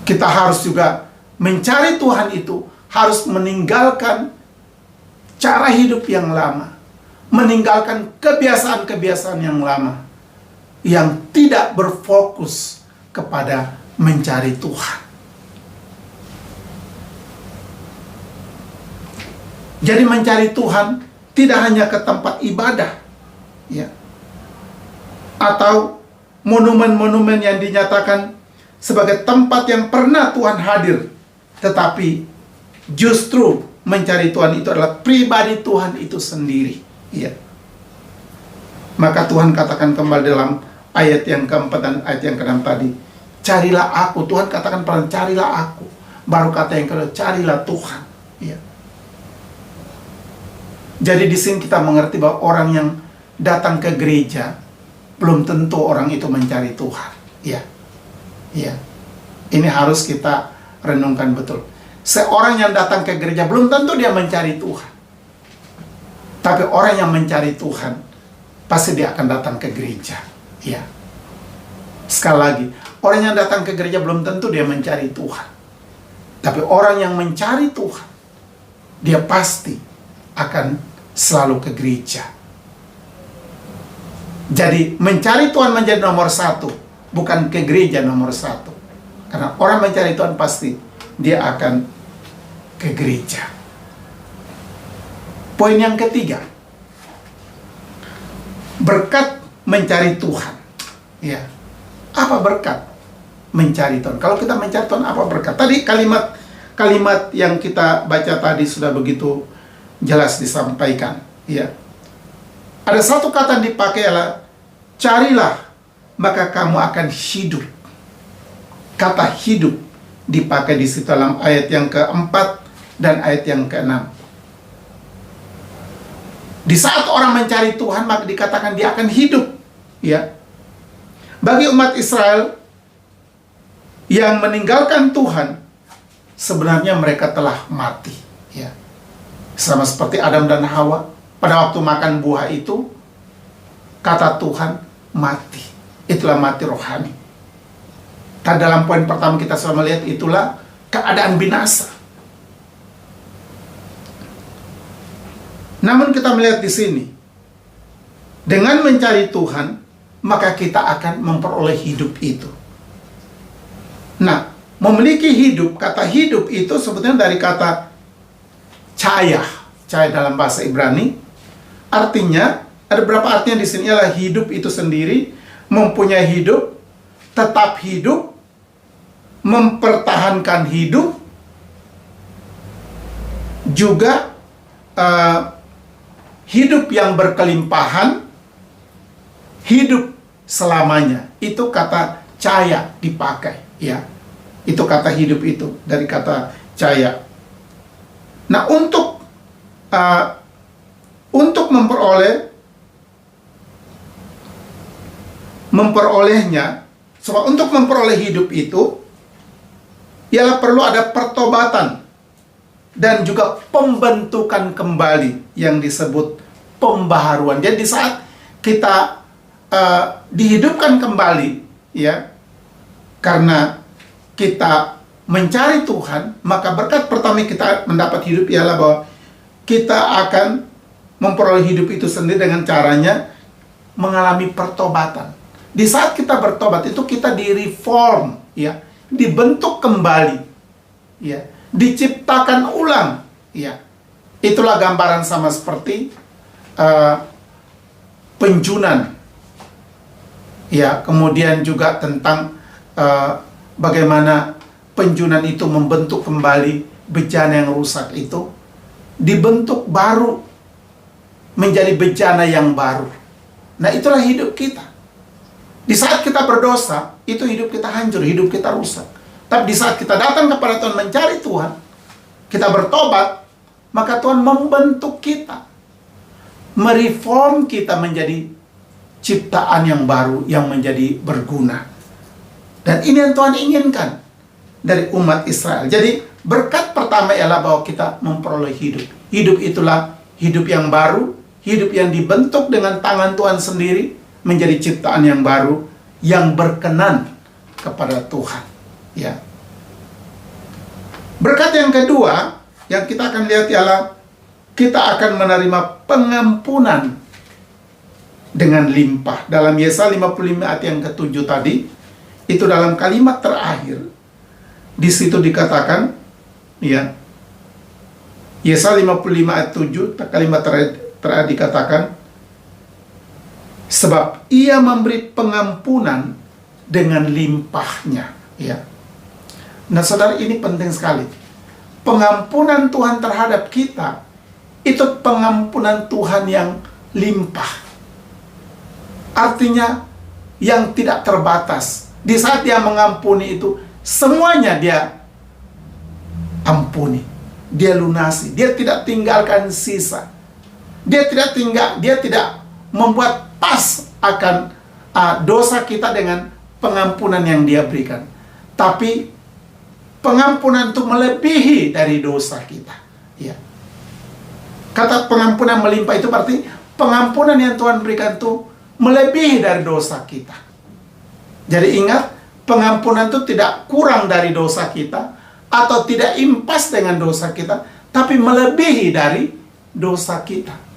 kita harus juga mencari Tuhan itu, harus meninggalkan cara hidup yang lama, meninggalkan kebiasaan-kebiasaan yang lama, yang tidak berfokus kepada mencari Tuhan. Jadi mencari Tuhan tidak hanya ke tempat ibadah, ya, atau monumen-monumen yang dinyatakan sebagai tempat yang pernah Tuhan hadir, tetapi justru mencari Tuhan itu adalah pribadi Tuhan itu sendiri, ya. Maka Tuhan katakan kembali dalam ayat yang keempat dan ayat yang keenam tadi, carilah aku. Tuhan katakan pada carilah aku. Baru kata yang kedua, carilah Tuhan, ya. Jadi di sini kita mengerti bahwa orang yang datang ke gereja belum tentu orang itu mencari Tuhan, ya. Ya. Ini harus kita renungkan betul. Seorang yang datang ke gereja belum tentu dia mencari Tuhan. Tapi orang yang mencari Tuhan pasti dia akan datang ke gereja, ya. Sekali lagi, orang yang datang ke gereja belum tentu dia mencari Tuhan. Tapi orang yang mencari Tuhan, dia pasti akan selalu ke gereja. Jadi mencari Tuhan menjadi nomor satu, bukan ke gereja nomor satu. Karena orang mencari Tuhan pasti dia akan ke gereja. Poin yang ketiga, berkat mencari Tuhan, ya. Apa berkat mencari Tuhan? Kalau kita mencari Tuhan, apa berkat? Tadi kalimat yang kita baca tadi sudah begitu jelas disampaikan, ya. Ada satu kata yang dipakai adalah carilah maka kamu akan hidup. Kata hidup dipakai di situ dalam ayat yang keempat dan ayat yang keenam. Di saat orang mencari Tuhan, maka dikatakan dia akan hidup, ya. Bagi umat Israel yang meninggalkan Tuhan, sebenarnya mereka telah mati, ya. Sama seperti Adam dan Hawa pada waktu makan buah itu, kata Tuhan mati. Itulah mati rohani. Tadi dalam poin pertama kita sudah melihat itulah keadaan binasa. Namun kita melihat di sini, dengan mencari Tuhan, maka kita akan memperoleh hidup itu. Nah, memiliki hidup, kata hidup itu sebetulnya dari kata cahaya dalam bahasa Ibrani. Artinya, ada beberapa artinya di sini adalah hidup itu sendiri, mempunyai hidup, tetap hidup, mempertahankan hidup, juga hidup yang berkelimpahan, hidup selamanya. Itu kata cahaya dipakai, ya. Itu kata hidup itu dari kata cahaya. Nah, untuk memperolehnya, sebab untuk memperoleh hidup itu ialah perlu ada pertobatan dan juga pembentukan kembali yang disebut pembaharuan. Jadi saat kita dihidupkan kembali, ya, karena kita mencari Tuhan, maka berkat pertama kita mendapat hidup ialah bahwa kita akan memperoleh hidup itu sendiri dengan caranya mengalami pertobatan. Di saat kita bertobat itu kita direform, ya, dibentuk kembali, ya, diciptakan ulang, ya. Itulah gambaran sama seperti penjunan, ya. Kemudian juga tentang bagaimana penjunan itu membentuk kembali bejana yang rusak itu, dibentuk baru menjadi bejana yang baru. Nah, itulah hidup kita. Di saat kita berdosa, itu hidup kita hancur, hidup kita rusak. Tapi di saat kita datang kepada Tuhan, mencari Tuhan, kita bertobat, maka Tuhan membentuk kita, mereform kita menjadi ciptaan yang baru, yang menjadi berguna. Dan ini yang Tuhan inginkan dari umat Israel. Jadi berkat pertama ialah bahwa kita memperoleh hidup. Hidup itulah hidup yang baru, hidup yang dibentuk dengan tangan Tuhan sendiri, menjadi ciptaan yang baru, yang berkenan kepada Tuhan, ya. Berkat yang kedua yang kita akan lihat ialah kita akan menerima pengampunan dengan limpah. Dalam Yesaya 55 ayat yang ke-7 tadi, itu dalam kalimat terakhir, di situ dikatakan, ya, Yesaya 55 ayat 7, kalimat terakhir dikatakan, sebab ia memberi pengampunan dengan limpahnya, ya. Nah, saudara, ini penting sekali. Pengampunan Tuhan terhadap kita itu pengampunan Tuhan yang limpah. Artinya yang tidak terbatas. Di saat dia mengampuni itu, semuanya dia ampuni, dia lunasi, dia tidak tinggalkan sisa. Dia tidak membuat pas akan dosa kita dengan pengampunan yang dia berikan. Tapi pengampunan itu melebihi dari dosa kita, ya. Kata pengampunan melimpah itu berarti pengampunan yang Tuhan berikan itu melebihi dari dosa kita. Jadi ingat, pengampunan itu tidak kurang dari dosa kita atau tidak impas dengan dosa kita, tapi melebihi dari dosa kita.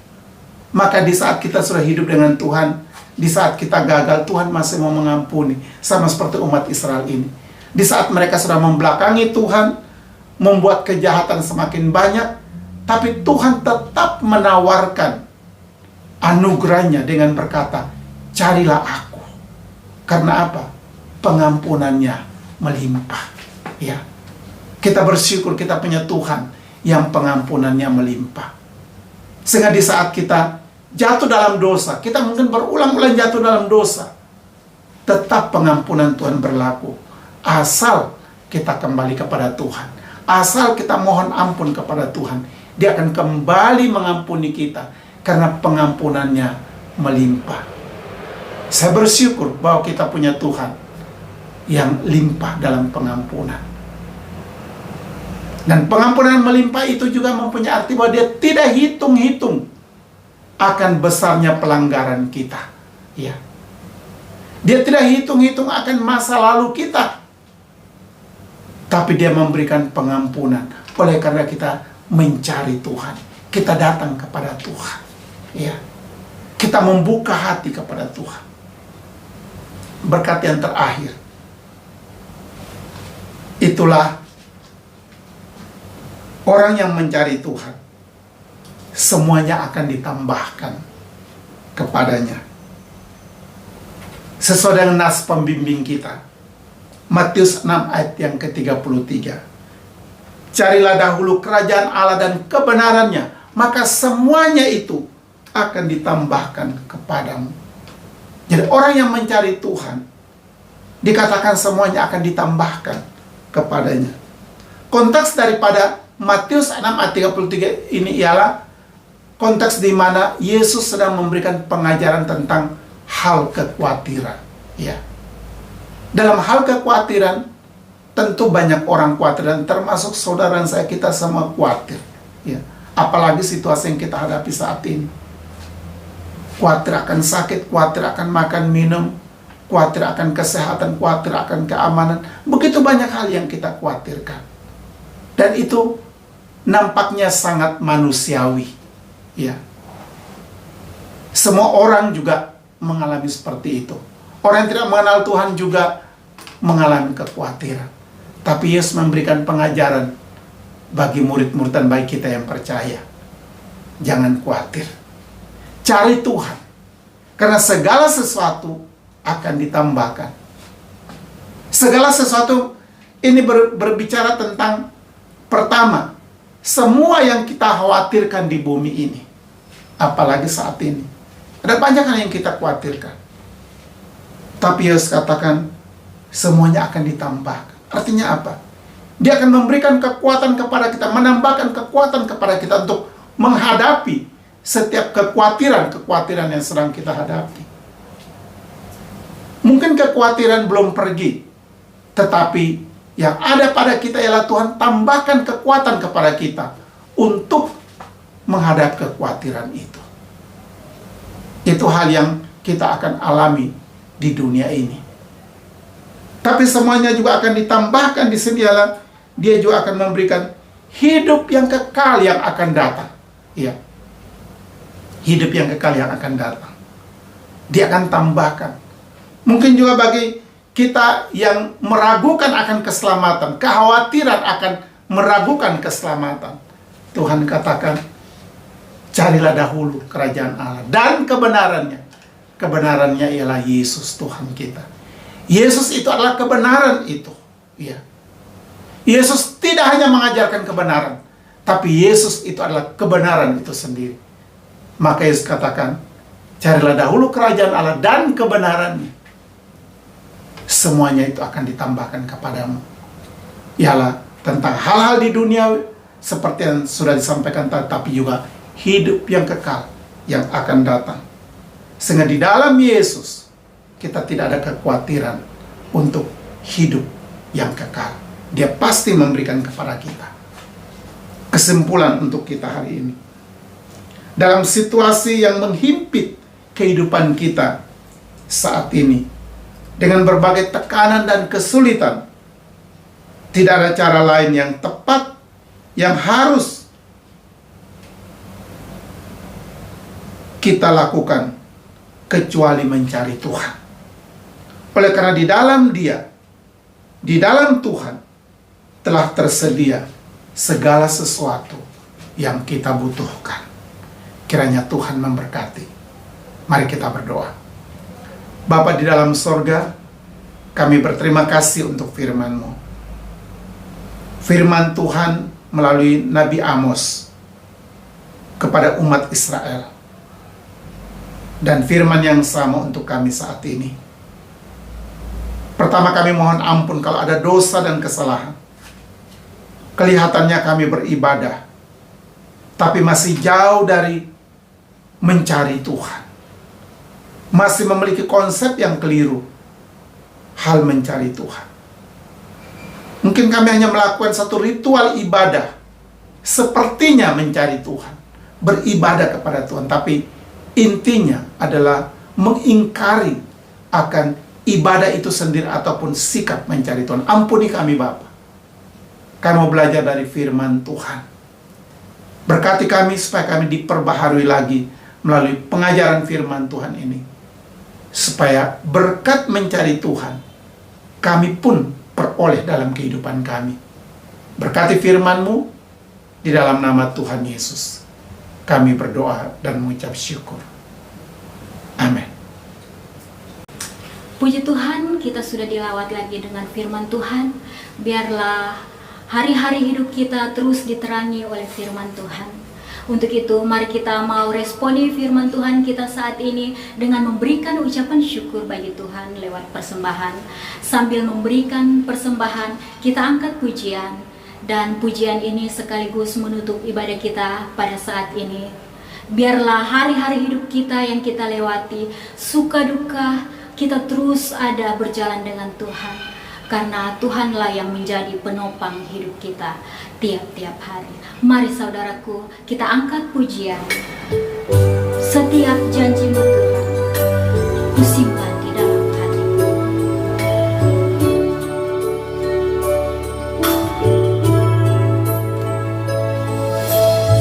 Maka di saat kita sudah hidup dengan Tuhan, di saat kita gagal, Tuhan masih mau mengampuni. Sama seperti umat Israel ini. Di saat mereka sudah membelakangi Tuhan, membuat kejahatan semakin banyak, tapi Tuhan tetap menawarkan anugerahnya dengan berkata, carilah aku. Karena apa? Pengampunannya melimpah, ya. Kita bersyukur kita punya Tuhan yang pengampunannya melimpah. Sehingga di saat kita jatuh dalam dosa, kita mungkin berulang-ulang jatuh dalam dosa, tetap pengampunan Tuhan berlaku. Asal kita kembali kepada Tuhan, asal kita mohon ampun kepada Tuhan, Dia akan kembali mengampuni kita, karena pengampunannya melimpah. Saya bersyukur bahwa kita punya Tuhan yang limpah dalam pengampunan. Dan pengampunan melimpah itu juga mempunyai arti bahwa Dia tidak hitung-hitung akan besarnya pelanggaran kita. Ya. Dia tidak hitung-hitung akan masa lalu kita. Tapi dia memberikan pengampunan. Oleh karena kita mencari Tuhan. Kita datang kepada Tuhan. Ya. Kita membuka hati kepada Tuhan. Berkat yang terakhir. Itulah orang yang mencari Tuhan. Semuanya akan ditambahkan kepadanya. Sesuai dengan nas pembimbing kita. Matius 6 ayat yang ke-33. Carilah dahulu kerajaan Allah dan kebenarannya, maka semuanya itu akan ditambahkan kepadamu. Jadi orang yang mencari Tuhan, dikatakan semuanya akan ditambahkan kepadanya. Konteks daripada Matius 6 ayat 33 ini ialah konteks di mana Yesus sedang memberikan pengajaran tentang hal kekhawatiran. Ya. Dalam hal kekhawatiran, tentu banyak orang khawatir, dan termasuk saudara dan saya, kita semua khawatir. Ya. Apalagi situasi yang kita hadapi saat ini. Khawatir akan sakit, khawatir akan makan minum, khawatir akan kesehatan, khawatir akan keamanan. Begitu banyak hal yang kita khawatirkan. Dan itu nampaknya sangat manusiawi. Ya. Semua orang juga mengalami seperti itu. Orang yang tidak mengenal Tuhan juga mengalami kekhawatiran. Tapi Yesus memberikan pengajaran bagi murid-murid dan bagi kita yang percaya. Jangan khawatir. Cari Tuhan. Karena segala sesuatu akan ditambahkan. Segala sesuatu ini berbicara tentang, pertama, semua yang kita khawatirkan di bumi ini. Apalagi saat ini. Ada banyak hal yang kita khawatirkan. Tapi Yesus katakan, semuanya akan ditambahkan. Artinya apa? Dia akan memberikan kekuatan kepada kita, menambahkan kekuatan kepada kita untuk menghadapi setiap kekhawatiran yang sedang kita hadapi. Mungkin kekhawatiran belum pergi, tetapi yang ada pada kita ialah Tuhan tambahkan kekuatan kepada kita untuk menghadapi kekhawatiran itu. Itu hal yang kita akan alami di dunia ini. Tapi semuanya juga akan ditambahkan di sini ialah dia juga akan memberikan hidup yang kekal yang akan datang. Ya. Hidup yang kekal yang akan datang. Dia akan tambahkan. Mungkin juga bagi kita yang meragukan akan keselamatan, kekhawatiran akan meragukan keselamatan, Tuhan katakan, carilah dahulu kerajaan Allah dan kebenarannya. Kebenarannya ialah Yesus Tuhan kita. Yesus itu adalah kebenaran itu. Ya. Yesus tidak hanya mengajarkan kebenaran, tapi Yesus itu adalah kebenaran itu sendiri. Maka Yesus katakan, carilah dahulu kerajaan Allah dan kebenarannya. Semuanya itu akan ditambahkan kepadamu. Ialah tentang hal-hal di dunia seperti yang sudah disampaikan tadi, tapi juga hidup yang kekal yang akan datang. Sehingga di dalam Yesus kita tidak ada kekhawatiran untuk hidup yang kekal. Dia pasti memberikan kepada kita. Kesimpulan untuk kita hari ini. Dalam situasi yang menghimpit kehidupan kita saat ini, dengan berbagai tekanan dan kesulitan, tidak ada cara lain yang tepat, yang harus kita lakukan kecuali mencari Tuhan. Oleh karena di dalam Dia, di dalam Tuhan telah tersedia segala sesuatu yang kita butuhkan. Kiranya Tuhan memberkati. Mari kita berdoa. Bapa di dalam sorga, kami berterima kasih untuk firman-Mu. Firman Tuhan melalui Nabi Amos kepada umat Israel. Dan firman yang sama untuk kami saat ini. Pertama, kami mohon ampun kalau ada dosa dan kesalahan. Kelihatannya kami beribadah, tapi masih jauh dari mencari Tuhan. Masih memiliki konsep yang keliru hal mencari Tuhan. Mungkin kami hanya melakukan satu ritual ibadah, sepertinya mencari Tuhan, beribadah kepada Tuhan, tapi intinya adalah mengingkari akan ibadah itu sendiri ataupun sikap mencari Tuhan. Ampuni kami Bapa. Kami mau belajar dari firman Tuhan. Berkati kami supaya kami diperbaharui lagi melalui pengajaran firman Tuhan ini. Supaya berkat mencari Tuhan, kami pun peroleh dalam kehidupan kami. Berkati firman-Mu di dalam nama Tuhan Yesus. Kami berdoa dan mengucap syukur. Amin. Puji Tuhan, kita sudah dilawat lagi dengan firman Tuhan. Biarlah hari-hari hidup kita terus diterangi oleh firman Tuhan. Untuk itu, mari kita mau responi firman Tuhan kita saat ini dengan memberikan ucapan syukur bagi Tuhan lewat persembahan. Sambil memberikan persembahan, kita angkat pujian. Dan pujian ini sekaligus menutup ibadah kita pada saat ini. Biarlah hari-hari hidup kita yang kita lewati, suka duka, kita terus ada berjalan dengan Tuhan. Karena Tuhanlah yang menjadi penopang hidup kita tiap-tiap hari. Mari saudaraku, kita angkat pujian. Setiap janji-Mu Tuhan, kusimpan di dalam hatiku.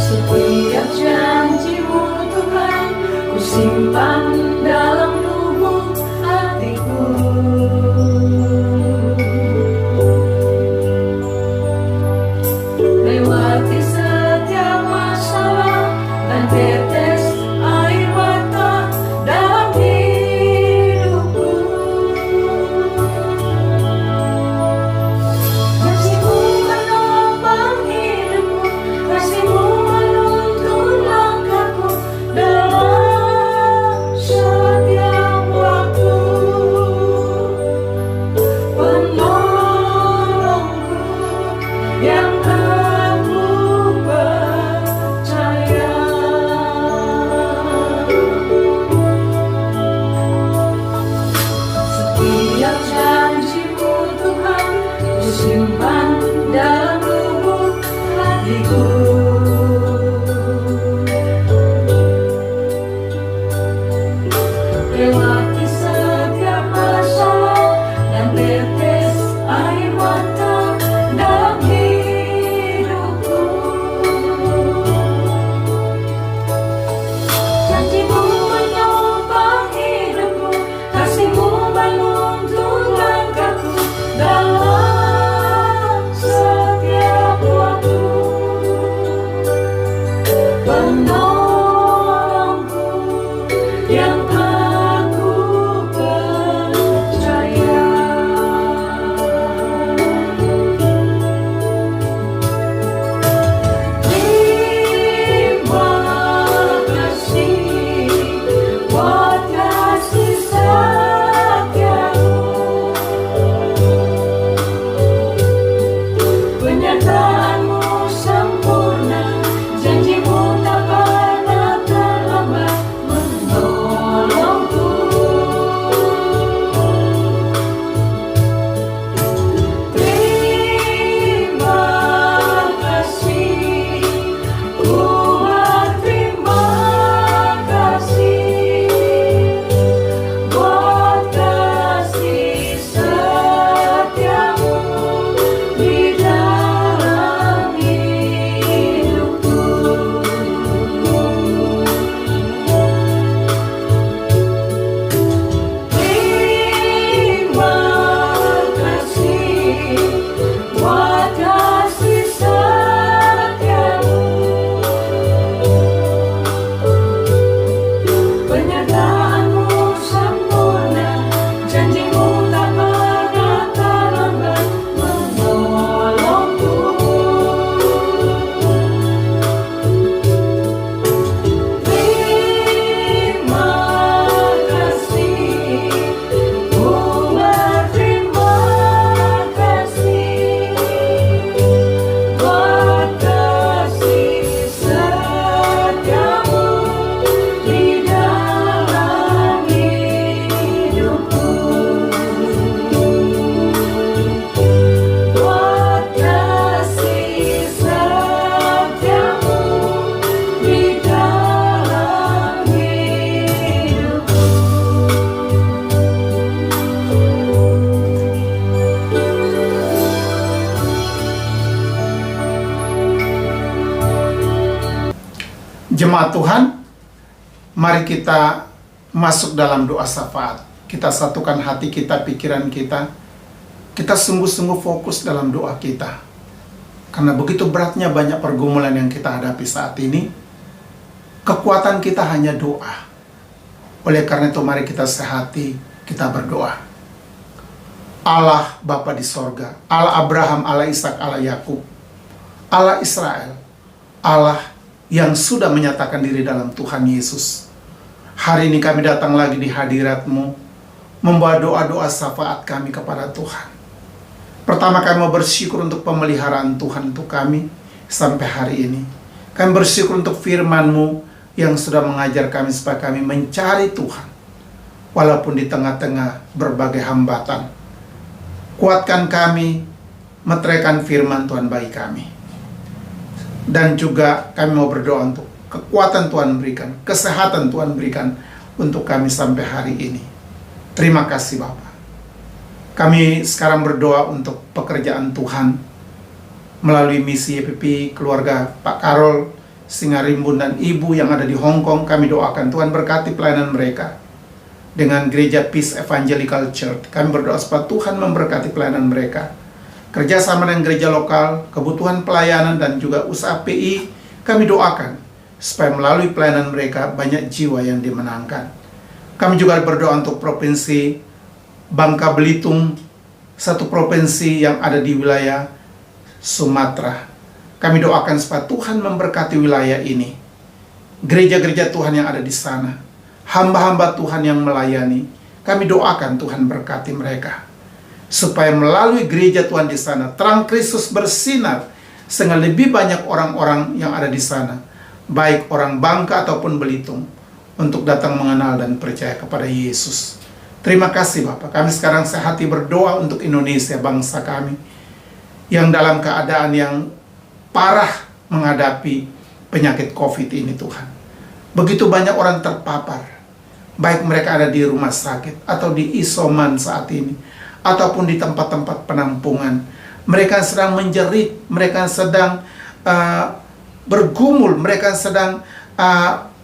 Setiap janji-Mu Tuhan, kusimpan dalam lubuk hatiku. Lewati setiap masalah dan tetes air mata dalam hidup Jemaat Tuhan, mari kita masuk dalam doa syafaat. Kita satukan hati kita, pikiran kita. Kita sungguh-sungguh fokus dalam doa kita. Karena begitu beratnya banyak pergumulan yang kita hadapi saat ini. Kekuatan kita hanya doa. Oleh karena itu mari kita sehati, kita berdoa. Allah Bapa di sorga, Allah Abraham, Allah Ishak, Allah Yakub, Allah Israel, Allah yang sudah menyatakan diri dalam Tuhan Yesus. Hari ini kami datang lagi di hadirat-Mu, membawa doa-doa syafaat kami kepada Tuhan. Pertama kami mau bersyukur untuk pemeliharaan Tuhan untuk kami sampai hari ini. Kami bersyukur untuk firman-Mu yang sudah mengajar kami supaya kami mencari Tuhan. Walaupun di tengah-tengah berbagai hambatan. Kuatkan kami, meteraikan firman Tuhan bagi kami. Dan juga kami mau berdoa untuk kekuatan Tuhan berikan, kesehatan Tuhan berikan untuk kami sampai hari ini. Terima kasih Bapa. Kami sekarang berdoa untuk pekerjaan Tuhan melalui misi YPP keluarga Pak Karol, Singarimbun dan Ibu yang ada di Hong Kong. Kami doakan Tuhan berkati pelayanan mereka. Dengan gereja Peace Evangelical Church, kami berdoa supaya Tuhan memberkati pelayanan mereka. Kerjasama dengan gereja lokal, kebutuhan pelayanan dan juga usaha PI, kami doakan supaya melalui pelayanan mereka banyak jiwa yang dimenangkan. Kami juga berdoa untuk provinsi Bangka Belitung, satu provinsi yang ada di wilayah Sumatera. Kami doakan supaya Tuhan memberkati wilayah ini. Gereja-gereja Tuhan yang ada di sana, hamba-hamba Tuhan yang melayani, kami doakan Tuhan berkati mereka. Supaya melalui gereja Tuhan di sana, terang Kristus bersinar, sehingga lebih banyak orang-orang yang ada di sana, baik orang Bangka ataupun Belitung, untuk datang mengenal dan percaya kepada Yesus. Terima kasih Bapak. Kami sekarang sehati berdoa untuk Indonesia, bangsa kami, yang dalam keadaan yang parah menghadapi penyakit COVID ini Tuhan. Begitu banyak orang terpapar, baik mereka ada di rumah sakit atau di isoman saat ini, ataupun di tempat-tempat penampungan. Mereka sedang menjerit, mereka sedang bergumul, mereka sedang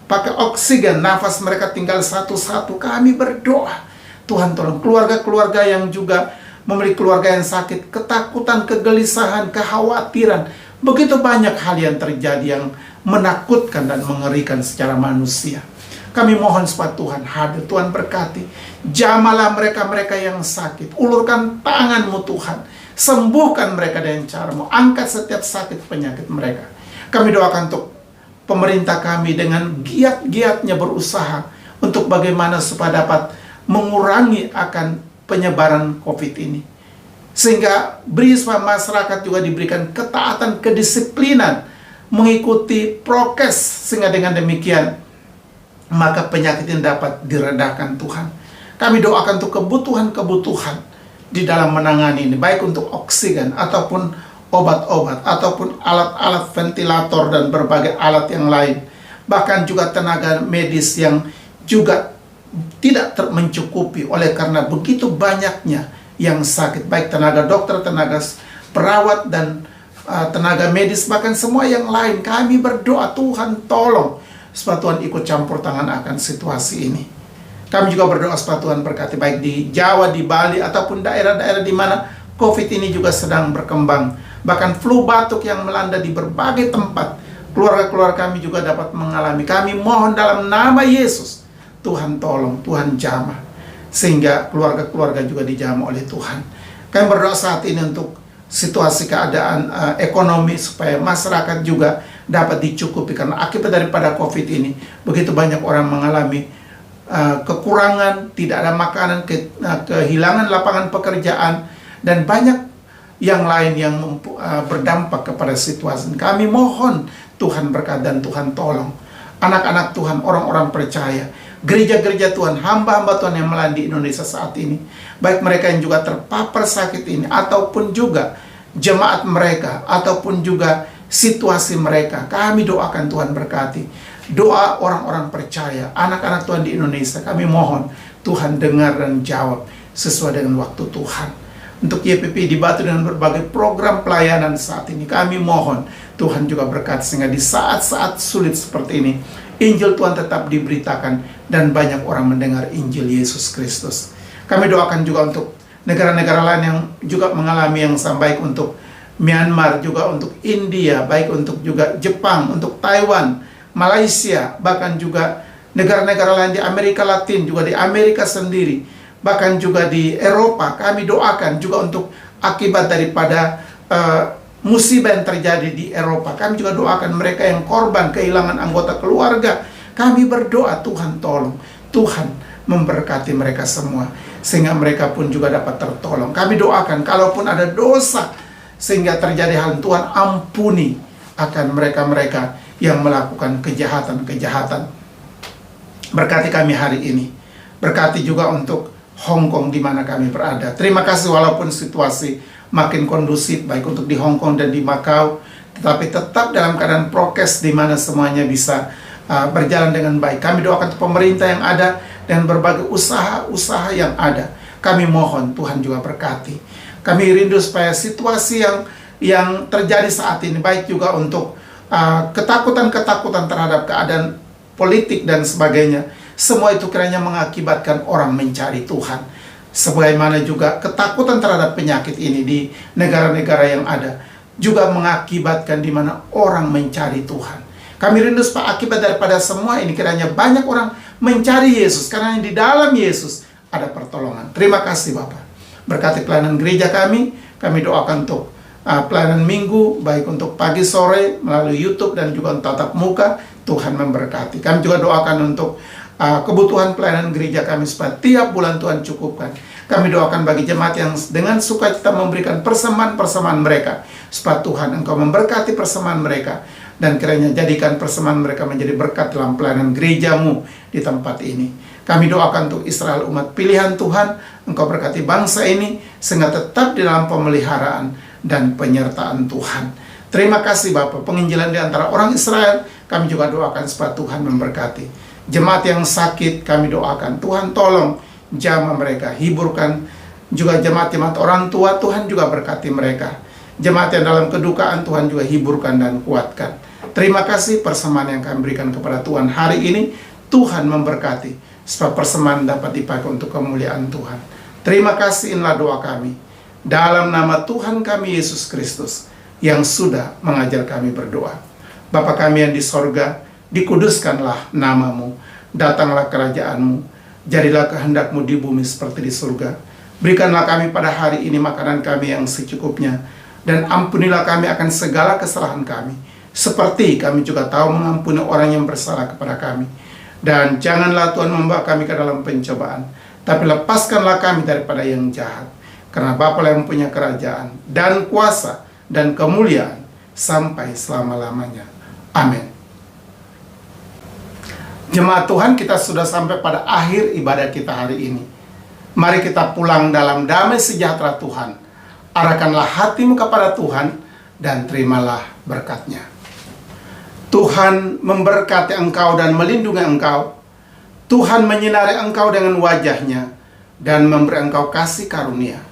pakai oksigen, nafas mereka tinggal satu-satu. Kami berdoa, Tuhan tolong keluarga-keluarga yang juga memiliki keluarga yang sakit, ketakutan, kegelisahan, kekhawatiran. Begitu banyak hal yang terjadi yang menakutkan dan mengerikan secara manusia. Kami mohon supaya Tuhan hadir, Tuhan berkati. Jamalah mereka-mereka yang sakit. Ulurkan tangan-Mu Tuhan. Sembuhkan mereka dengan cara-Mu. Angkat setiap sakit penyakit mereka. Kami doakan untuk pemerintah kami dengan giat-giatnya berusaha untuk bagaimana supaya dapat mengurangi akan penyebaran COVID ini. Sehingga beri supaya masyarakat juga diberikan ketaatan, kedisiplinan, mengikuti prokes, sehingga dengan demikian maka penyakit ini dapat diredakan Tuhan. Kami doakan untuk kebutuhan-kebutuhan di dalam menangani ini, baik untuk oksigen ataupun obat-obat ataupun alat-alat ventilator dan berbagai alat yang lain. Bahkan juga tenaga medis yang juga tidak mencukupi oleh karena begitu banyaknya yang sakit, baik tenaga dokter, tenaga perawat dan tenaga medis, bahkan semua yang lain. Kami berdoa Tuhan tolong supaya Tuhan ikut campur tangan akan situasi ini. Kami juga berdoa supaya Tuhan berkati baik di Jawa, di Bali ataupun daerah-daerah di mana COVID ini juga sedang berkembang. Bahkan flu batuk yang melanda di berbagai tempat, keluarga-keluarga kami juga dapat mengalami. Kami mohon dalam nama Yesus, Tuhan tolong, Tuhan jamah, sehingga keluarga-keluarga juga dijamah oleh Tuhan. Kami berdoa saat ini untuk situasi keadaan ekonomi supaya masyarakat juga dapat dicukupi, karena akibat daripada COVID ini begitu banyak orang mengalami kekurangan, tidak ada makanan, kehilangan lapangan pekerjaan dan banyak yang lain yang berdampak kepada situasi. Kami mohon Tuhan berkat dan Tuhan tolong anak-anak Tuhan, orang-orang percaya, gereja-gereja Tuhan, hamba-hamba Tuhan yang melayani di Indonesia saat ini, baik mereka yang juga terpapar sakit ini ataupun juga jemaat mereka ataupun juga situasi mereka. Kami doakan Tuhan berkati doa orang-orang percaya, anak-anak Tuhan di Indonesia. Kami mohon Tuhan dengar dan jawab sesuai dengan waktu Tuhan. untuk YPP di Batu dengan berbagai program pelayanan saat ini. Kami mohon Tuhan juga berkati sehingga di saat-saat sulit seperti ini, Injil Tuhan tetap diberitakan dan banyak orang mendengar Injil Yesus Kristus. Kami doakan juga untuk negara-negara lain yang juga mengalami yang sama, baik untuk Myanmar, juga untuk India, baik untuk juga Jepang, untuk Taiwan, Malaysia, bahkan juga negara-negara lain di Amerika Latin, juga di Amerika sendiri, bahkan juga di Eropa. Kami doakan juga untuk akibat daripada musibah yang terjadi di Eropa. Kami juga doakan mereka yang korban kehilangan anggota keluarga. Kami berdoa, Tuhan tolong, Tuhan memberkati mereka semua, sehingga mereka pun juga dapat tertolong. Kami doakan kalaupun ada dosa sehingga terjadi hal, Tuhan ampuni akan mereka-mereka yang melakukan kejahatan-kejahatan. Berkati kami hari ini. Berkati juga untuk Hong Kong di mana kami berada. Terima kasih walaupun situasi makin kondusif baik untuk di Hong Kong dan di Macau, tetapi tetap dalam keadaan prokes di mana semuanya bisa berjalan dengan baik. Kami doakan untuk pemerintah yang ada dan berbagai usaha-usaha yang ada. Kami mohon Tuhan juga berkati. Kami rindu supaya situasi yang terjadi saat ini, baik juga untuk ketakutan-ketakutan terhadap keadaan politik dan sebagainya, semua itu kiranya mengakibatkan orang mencari Tuhan. Sebagaimana juga ketakutan terhadap penyakit ini di negara-negara yang ada juga mengakibatkan di mana orang mencari Tuhan. Kami rindu supaya akibat daripada semua ini kiranya banyak orang mencari Yesus, karena di dalam Yesus ada pertolongan. Terima kasih Bapak. Berkati pelayanan gereja kami doakan untuk pelayanan minggu, baik untuk pagi sore melalui YouTube dan juga untuk tatap muka. Tuhan memberkati. Kami juga doakan untuk kebutuhan pelayanan gereja kami supaya tiap bulan Tuhan cukupkan. Kami doakan bagi jemaat yang dengan sukacita memberikan persembahan-persembahan mereka, supaya Tuhan Engkau memberkati persembahan mereka, dan kiranya jadikan persembahan mereka menjadi berkat dalam pelayanan gerejamu di tempat ini. Kami doakan untuk Israel, umat pilihan Tuhan. Engkau berkati bangsa ini sehingga tetap di dalam pemeliharaan dan penyertaan Tuhan. Terima kasih Bapak. Penginjilan di antara orang Israel kami juga doakan supaya Tuhan memberkati. Jemaat yang sakit kami doakan Tuhan tolong jamah mereka, hiburkan juga jemaat-jemaat orang tua. Tuhan juga berkati mereka. Jemaat yang dalam kedukaan Tuhan juga hiburkan dan kuatkan. Terima kasih persembahan yang kami berikan kepada Tuhan hari ini. Tuhan memberkati supaya persembahan dapat dipakai untuk kemuliaan Tuhan. Terima kasih, inilah doa kami dalam nama Tuhan kami Yesus Kristus yang sudah mengajar kami berdoa. Bapa kami yang di sorga, dikuduskanlah namamu, datanglah kerajaanmu, jadilah kehendakmu di bumi seperti di surga. Berikanlah kami pada hari ini makanan kami yang secukupnya, dan ampunilah kami akan segala kesalahan kami, seperti kami juga tahu mengampuni orang yang bersalah kepada kami. Dan janganlah Tuhan membawa kami ke dalam pencobaan, tapi lepaskanlah kami daripada yang jahat. Karena Bapa yang punya kerajaan dan kuasa dan kemuliaan sampai selama-lamanya. Amin. Jemaat Tuhan, kita sudah sampai pada akhir ibadah kita hari ini. Mari kita pulang dalam damai sejahtera Tuhan. Arahkanlah hatimu kepada Tuhan dan terimalah berkat-Nya. Tuhan memberkati engkau dan melindungi engkau. Tuhan menyinari engkau dengan wajah-Nya dan memberi engkau kasih karunia.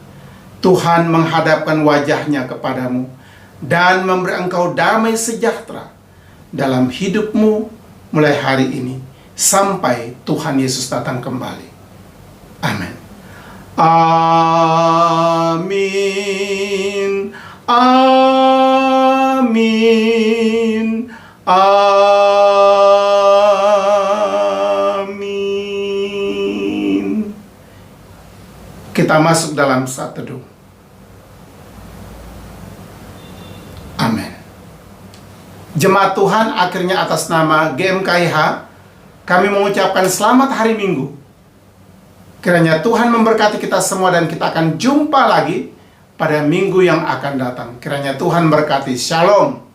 Tuhan menghadapkan wajah-Nya kepadamu dan memberi engkau damai sejahtera dalam hidupmu mulai hari ini sampai Tuhan Yesus datang kembali. Amin. Amin. Amin. Amin. Kita masuk dalam saat teduh. Amin. Jemaat Tuhan, akhirnya atas nama GMKIH kami mengucapkan selamat hari Minggu. Kiranya Tuhan memberkati kita semua dan kita akan jumpa lagi pada minggu yang akan datang. Kiranya Tuhan berkati. Shalom.